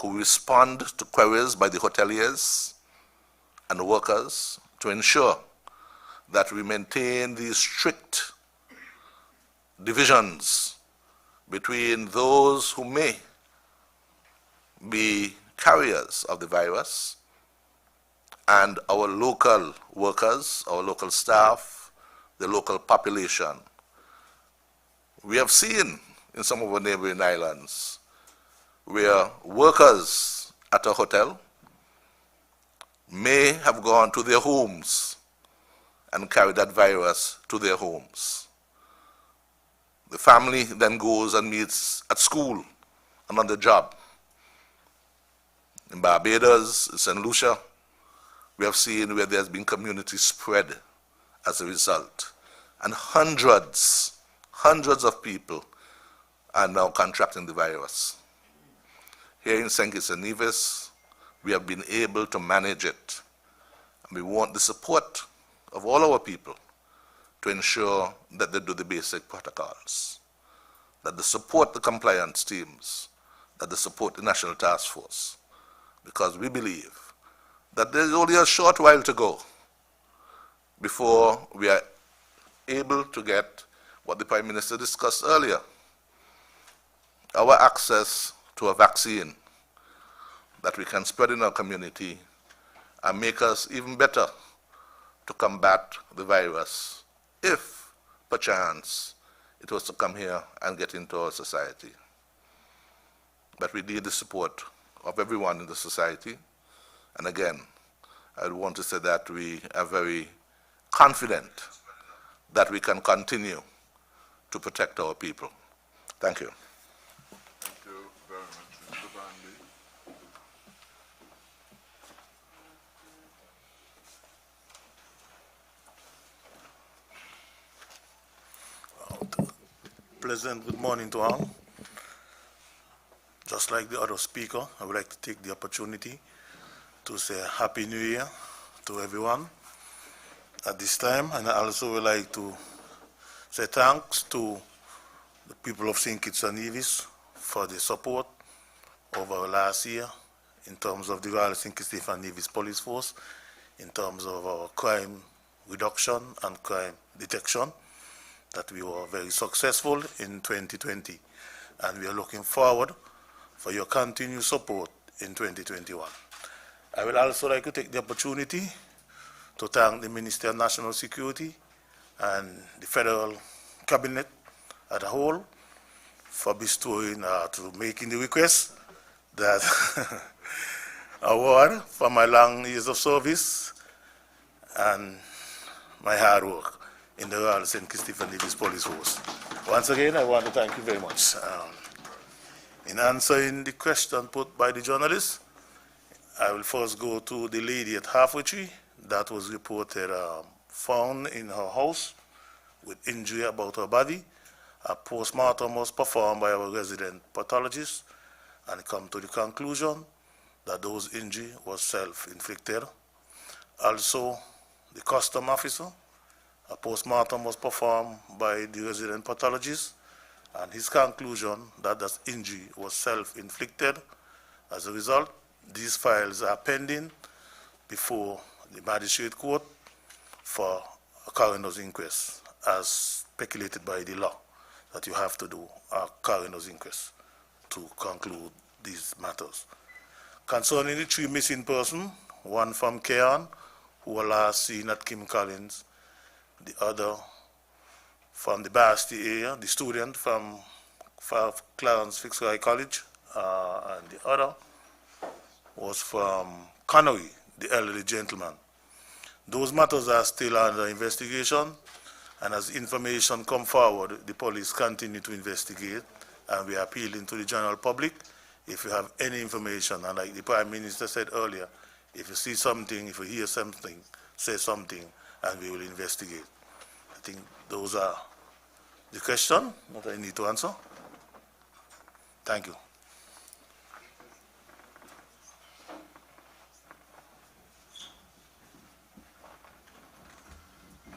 who respond to queries by the hoteliers and workers to ensure that we maintain these strict divisions between those who may be carriers of the virus and our local workers, our local staff, the local population. We have seen in some of our neighboring islands where workers at a hotel may have gone to their homes and carried that virus to their homes. The family then goes and meets at school and on the job. In Barbados, in St. Lucia, we have seen where there's been community spread as a result. And hundreds of people are now contracting the virus. Here in St. Kitts and Nevis, we have been able to manage it. And we want the support of all our people to ensure that they do the basic protocols, that they support the compliance teams, that they support the National Task Force, because we believe that there's only a short while to go before we are able to get what the Prime Minister discussed earlier, our access to a vaccine that we can spread in our community and make us even better to combat the virus if, perchance, it was to come here and get into our society. But we need the support of everyone in the society. And again, I want to say that we are very confident that we can continue to protect our people. Thank you. Thank you very much, Mr. Brandy. Pleasant good morning to all. Just like the other speaker, I would like to take the opportunity to say Happy New Year to everyone at this time, and I also would like to say thanks to the people of St Kitts and Nevis for the support over last year in terms of the Royal St Kitts and Nevis Police Force, in terms of our crime reduction and crime detection, that we were very successful in 2020, and we are looking forward for your continued support in 2021. I would also like to take the opportunity to thank the Minister of National Security and the Federal Cabinet as a whole for bestowing, to making the request that award for my long years of service and my hard work in the Royal St Kitts and Nevis Police Force. Once again, I want to thank you very much. In answering the question put by the journalist, I will first go to the lady at Halfway Tree that was reported found in her house with injury about her body. A postmortem was performed by our resident pathologist and come to the conclusion that those injury was self-inflicted. Also, the custom officer, a postmortem was performed by the resident pathologist, and his conclusion that that injury was self-inflicted. As a result, these files are pending before the magistrate court for a coroner's inquest, as speculated by the law, that you have to do a coroner's inquest to conclude these matters. Concerning the 3 missing persons, one from Cairn, who were last seen at Kim Collins, the other from the Basti area, the student from Clarence Fitzroy College, and the other was from Connery, the elderly gentleman. Those matters are still under investigation, and as information come forward, the police continue to investigate, and we are appealing to the general public. If you have any information, and like the Prime Minister said earlier, if you see something, if you hear something, say something, and we will investigate. I think those are the questions that I need to answer. Thank you.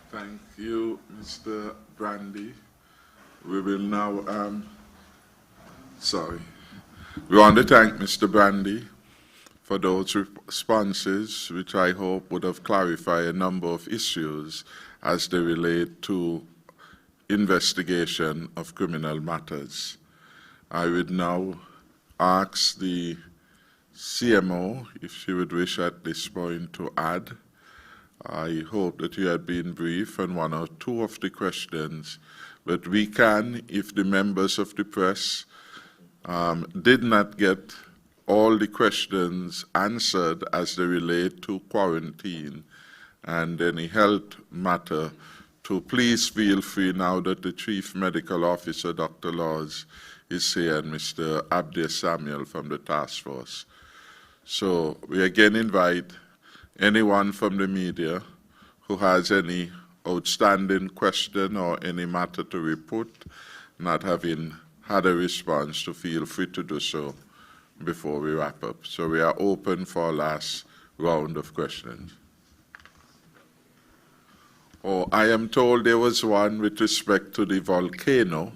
Thank you, Mr. Brandy. We will now, we want to thank Mr. Brandy for those responses, which I hope would have clarified a number of issues as they relate to investigation of criminal matters. I would now ask the CMO if she would wish at this point to add. I hope that you had been brief on 1 or 2 of the questions, but we can, if the members of the press did not get all the questions answered as they relate to quarantine and any health matter, to please feel free now that the Chief Medical Officer, Dr. Laws, is here, and Mr. Abdir Samuel from the task force. So we again invite anyone from the media who has any outstanding question or any matter to report, not having had a response, to feel free to do so before we wrap up. So we are open for our last round of questions. Oh, I am told there was one with respect to the volcano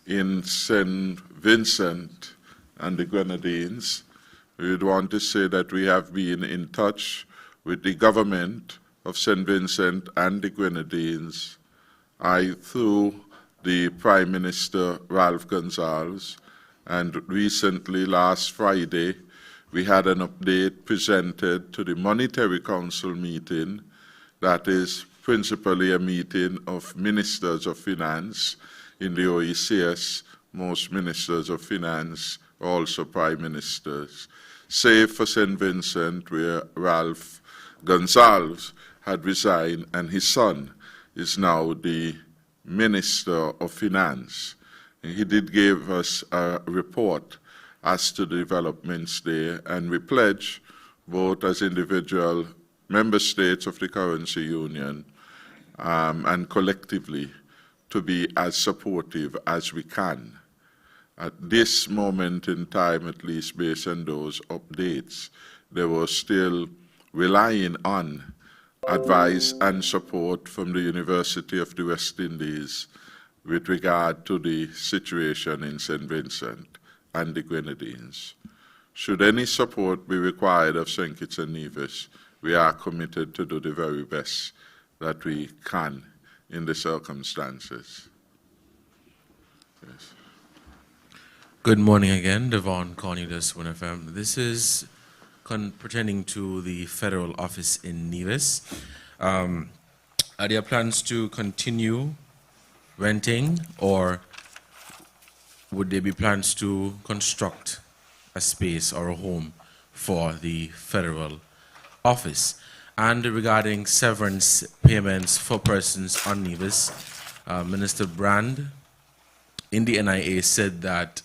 in St. Vincent and the Grenadines. We would want to say that we have been in touch with the government of St. Vincent and the Grenadines, through the Prime Minister Ralph Gonsalves, and recently, last Friday, we had an update presented to the Monetary Council meeting, that is principally a meeting of ministers of finance. In the OECS, most ministers of finance are also prime ministers, save for St. Vincent, where Ralph Gonsalves had resigned, and his son is now the Minister of Finance. He did give us a report as to the developments there, and we pledge, both as individual member states of the currency union and collectively, to be as supportive as we can. At this moment in time, at least based on those updates, they were still relying on advice and support from the University of the West Indies with regard to the situation in St. Vincent and the Grenadines. Should any support be required of St. Kitts and Nevis, we are committed to do the very best that we can in the circumstances. Yes. Good morning again, Devon Cornelius, WINN FM. This is pertaining to the federal office in Nevis. Are there plans to continue renting, or would there be plans to construct a space or a home for the federal office? And regarding severance payments for persons on Nevis, Minister Brand in the NIA said that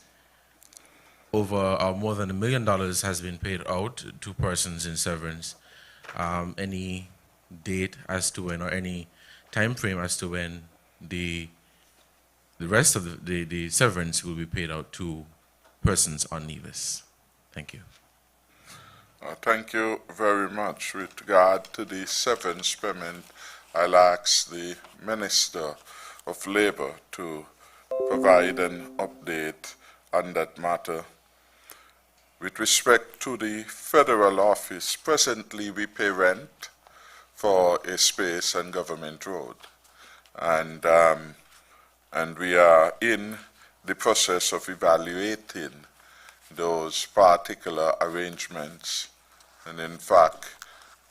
over more than $1 million has been paid out to persons in severance. Any date as to when, or any time frame as to when the rest of the severance will be paid out to persons on Nevis? Thank you. Thank you very much. With regard to the severance payment, I'll ask the Minister of Labour to provide an update on that matter. With respect to the federal office, presently we pay rent for a space on Government Road, and we are in the process of evaluating those particular arrangements. And in fact,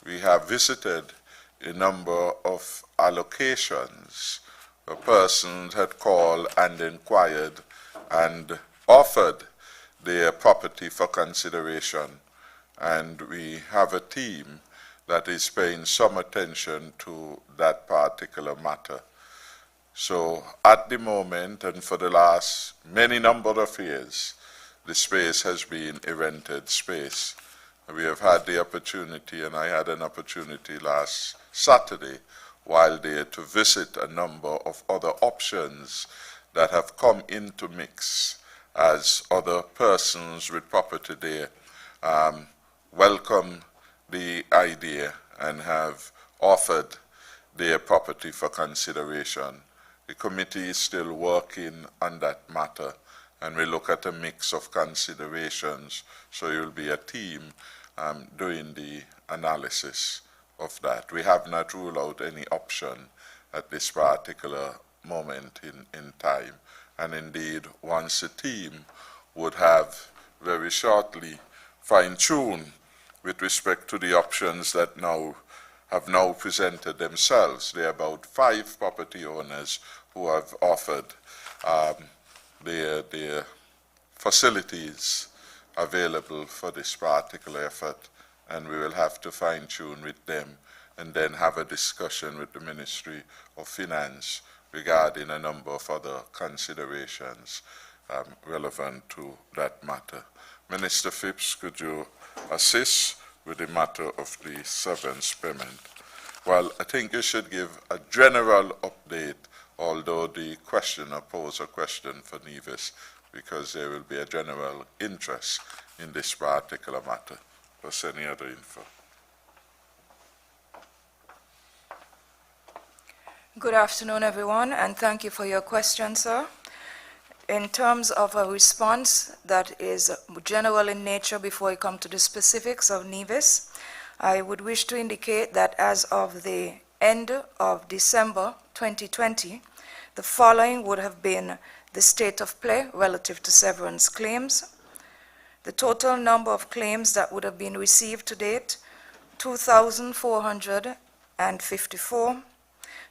we have visited a number of allocations where persons had called and inquired and offered their property for consideration. And we have a team that is paying some attention to that particular matter. So at the moment, and for the last many number of years, the space has been a rented space. We have had the opportunity, and I had an opportunity last Saturday while there, to visit a number of other options that have come into mix as other persons with property there welcome the idea and have offered their property for consideration. The committee is still working on that matter, and we look at a mix of considerations, so it will be a team doing the analysis of that. We have not ruled out any option at this particular moment in time, and indeed, once a team would have very shortly fine-tuned with respect to the options that have now presented themselves. There are about 5 property owners who have offered their facilities available for this particular effort, and we will have to fine-tune with them and then have a discussion with the Ministry of Finance regarding a number of other considerations relevant to that matter. Minister Phipps, could you assist with the matter of the severance payment? Well, I think you should give a general update, although the questioner posed a question for Nevis, because there will be a general interest in this particular matter. Plus any other info. Good afternoon, everyone, and thank you for your question, sir. In terms of a response that is general in nature before we come to the specifics of Nevis, I would wish to indicate that as of the end of December 2020, the following would have been the state of play relative to severance claims. The total number of claims that would have been received to date, 2,454.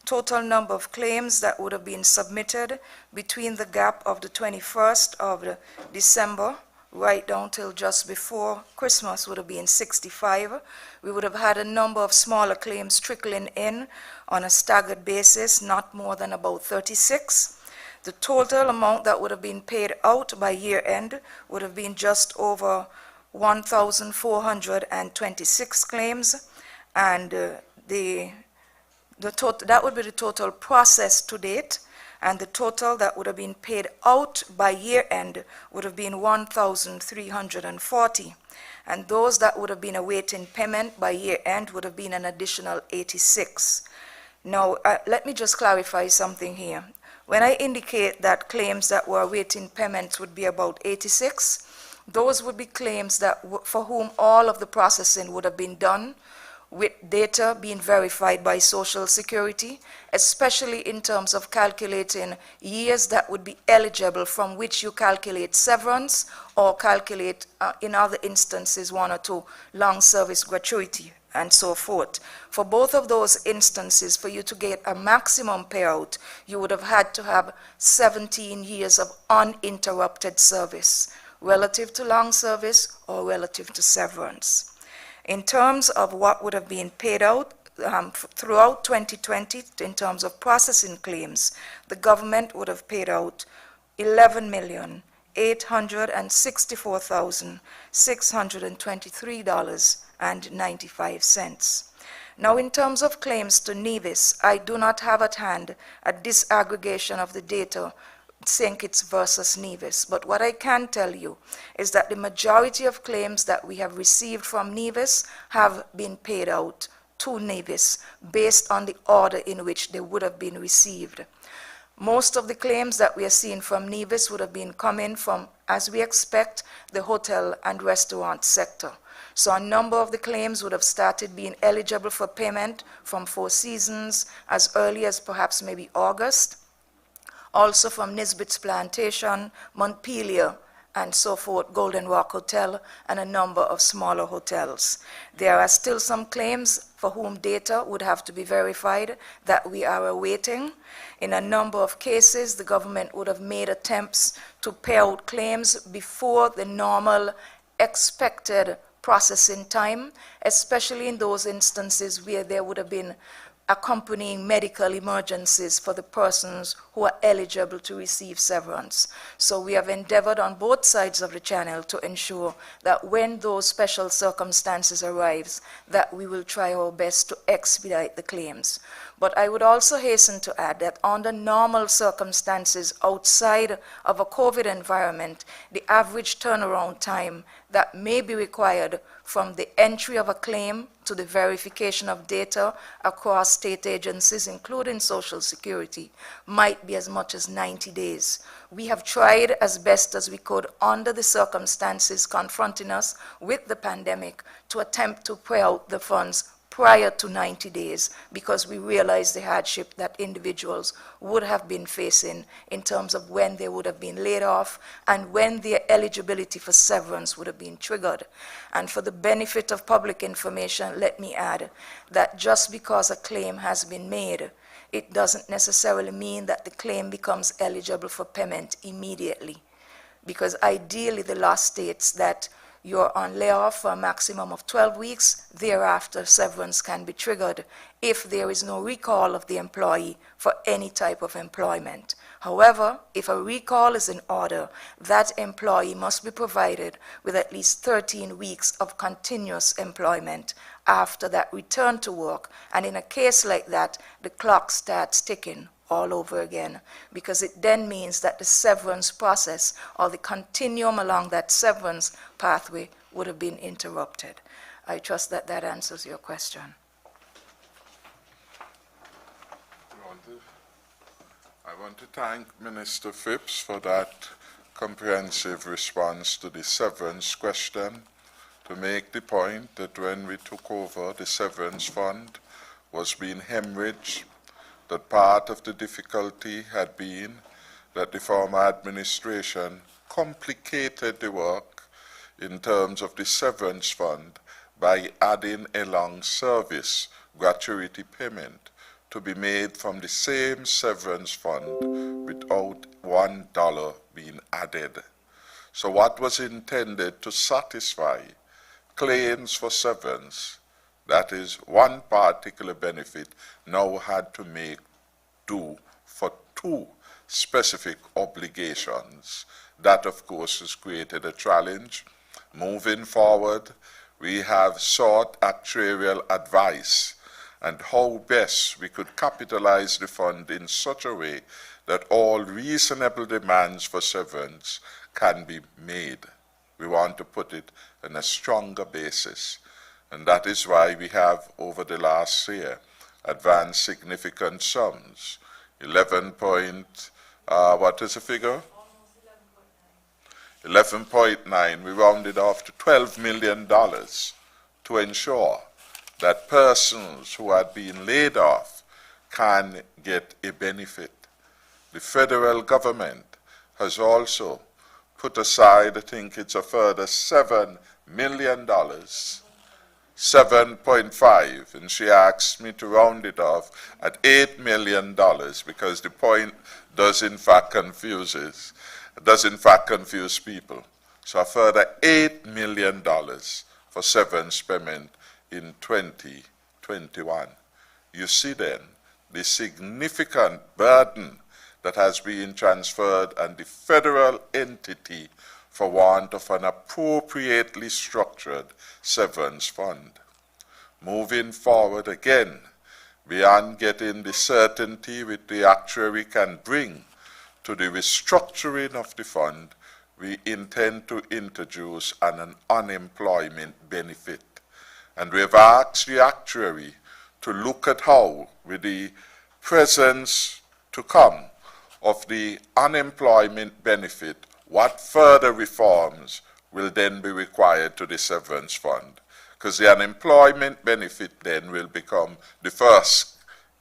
Total number of claims that would have been submitted between the gap of the 21st of December right down till just before Christmas would have been 65. We would have had a number of smaller claims trickling in on a staggered basis, not more than about 36. The total amount that would have been paid out by year end would have been just over 1,426 claims, and that would be the total process to date, and the total that would have been paid out by year end would have been 1,340. And those that would have been awaiting payment by year end would have been an additional 86. Now, let me just clarify something here. When I indicate that claims that were awaiting payments would be about 86, those would be claims that for whom all of the processing would have been done, with data being verified by Social Security, especially in terms of calculating years that would be eligible from which you calculate severance or calculate, in other instances, 1 or 2 long service gratuity and so forth. For both of those instances, for you to get a maximum payout, you would have had to have 17 years of uninterrupted service, relative to long service or relative to severance. In terms of what would have been paid out throughout 2020, in terms of processing claims, the government would have paid out $11,864,623.95. Now, in terms of claims to Nevis, I do not have at hand a disaggregation of the data St. Kitts versus Nevis. But what I can tell you is that the majority of claims that we have received from Nevis have been paid out to Nevis based on the order in which they would have been received. Most of the claims that we are seeing from Nevis would have been coming from, as we expect, the hotel and restaurant sector. So a number of the claims would have started being eligible for payment from Four Seasons as early as perhaps maybe August. Also from Nisbet's Plantation, Montpelier, and so forth, Golden Rock Hotel, and a number of smaller hotels. There are still some claims for whom data would have to be verified that we are awaiting. In a number of cases, the government would have made attempts to pay out claims before the normal expected processing time, especially in those instances where there would have been accompanying medical emergencies for the persons who are eligible to receive severance. So we have endeavored on both sides of the channel to ensure that when those special circumstances arise, that we will try our best to expedite the claims. But I would also hasten to add that under normal circumstances outside of a COVID environment, the average turnaround time that may be required from the entry of a claim to the verification of data across state agencies, including Social Security, might be as much as 90 days. We have tried as best as we could under the circumstances confronting us with the pandemic to attempt to pay out the funds prior to 90 days because we realized the hardship that individuals would have been facing in terms of when they would have been laid off and when their eligibility for severance would have been triggered. And for the benefit of public information, let me add that just because a claim has been made, it doesn't necessarily mean that the claim becomes eligible for payment immediately. Because ideally the law states that you're on layoff for a maximum of 12 weeks. Thereafter, severance can be triggered if there is no recall of the employee for any type of employment. However, if a recall is in order, that employee must be provided with at least 13 weeks of continuous employment after that return to work. And in a case like that, the clock starts ticking all over again, because it then means that the severance process or the continuum along that severance pathway would have been interrupted. I trust that that answers your question. I want to thank Minister Phipps for that comprehensive response to the severance question, to make the point that when we took over, the severance fund was being hemorrhaged, that part of the difficulty had been that the former administration complicated the work in terms of the severance fund by adding a long service gratuity payment to be made from the same severance fund without $1 being added. So what was intended to satisfy claims for severance, that is one particular benefit, now had to make do for two specific obligations. That, of course, has created a challenge. Moving forward, we have sought actuarial advice and how best we could capitalize the fund in such a way that all reasonable demands for severance can be made. We want to put it on a stronger basis, and that is why we have, over the last year, advanced significant sums. 11 point, what is the figure? 11.9, we rounded off to $12 million to ensure that persons who had been laid off can get a benefit. The federal government has also put aside, I think it's a further $7 million, 7.5, and she asked me to round it off at $8 million because the point does in fact confuse people. So a further $8 million for severance payment in 2021. You see then the significant burden that has been transferred and the federal entity for want of an appropriately structured severance fund. Moving forward again, beyond getting the certainty which the actuary can bring to the restructuring of the fund, we intend to introduce an unemployment benefit. And we have asked the actuary to look at how, with the presence to come of the unemployment benefit, what further reforms will then be required to the severance fund. Because the unemployment benefit then will become the first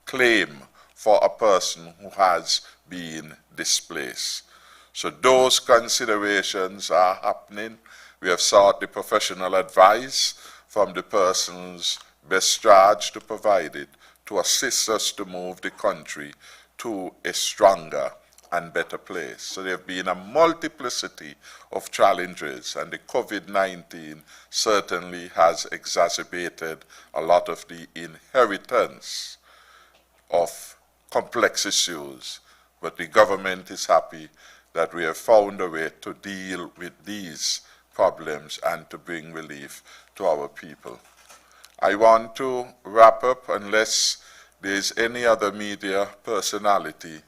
claim for a person who has been displaced. So those considerations are happening. We have sought the professional advice from the persons best charged to provide it to assist us to move the country to a stronger and better place. So there have been a multiplicity of challenges, and the COVID-19 certainly has exacerbated a lot of the inheritance of complex issues. But the government is happy that we have found a way to deal with these problems and to bring relief to our people. I want to wrap up unless there is any other media personality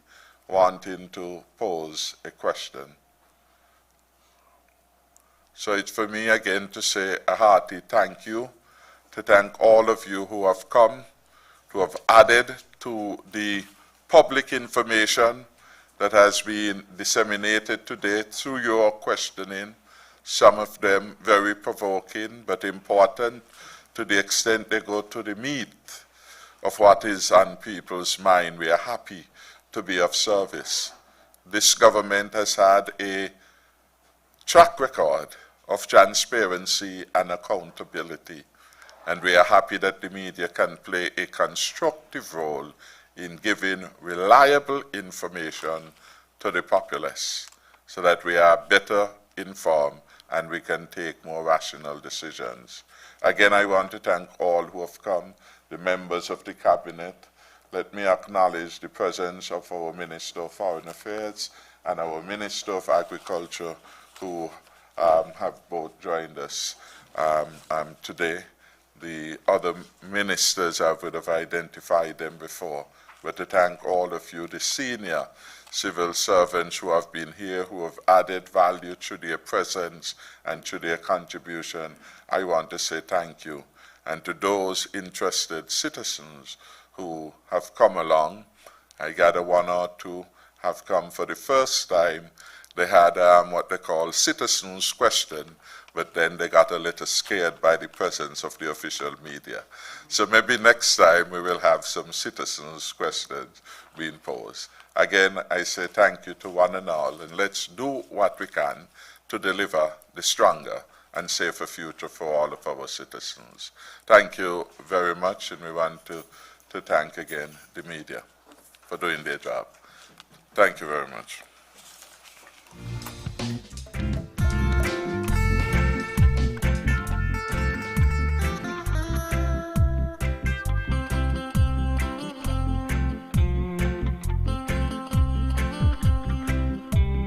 wanting to pose a question. So it's for me again to say a hearty thank you, to thank all of you who have come, to have added to the public information that has been disseminated today through your questioning, some of them very provoking but important to the extent they go to the meat of what is on people's mind. We are happy to be of service. This government has had a track record of transparency and accountability, and we are happy that the media can play a constructive role in giving reliable information to the populace so that we are better informed and we can take more rational decisions. Again, I want to thank all who have come, the members of the cabinet. Let me acknowledge the presence of our Minister of Foreign Affairs and our Minister of Agriculture, who have both joined us today. The other ministers, I would have identified them before, but to thank all of you, the senior civil servants who have been here, who have added value through their presence and through their contribution. I want to say thank you. And to those interested citizens who have come along, I gather one or two have come for the first time. They had what they call citizens' question, but then they got a little scared by the presence of the official media. So maybe next time we will have some citizens' questions being posed. Again, I say thank you to one and all, and let's do what we can to deliver the stronger and safer future for all of our citizens. Thank you very much, and we want to thank again the media for doing their job. Thank you very much.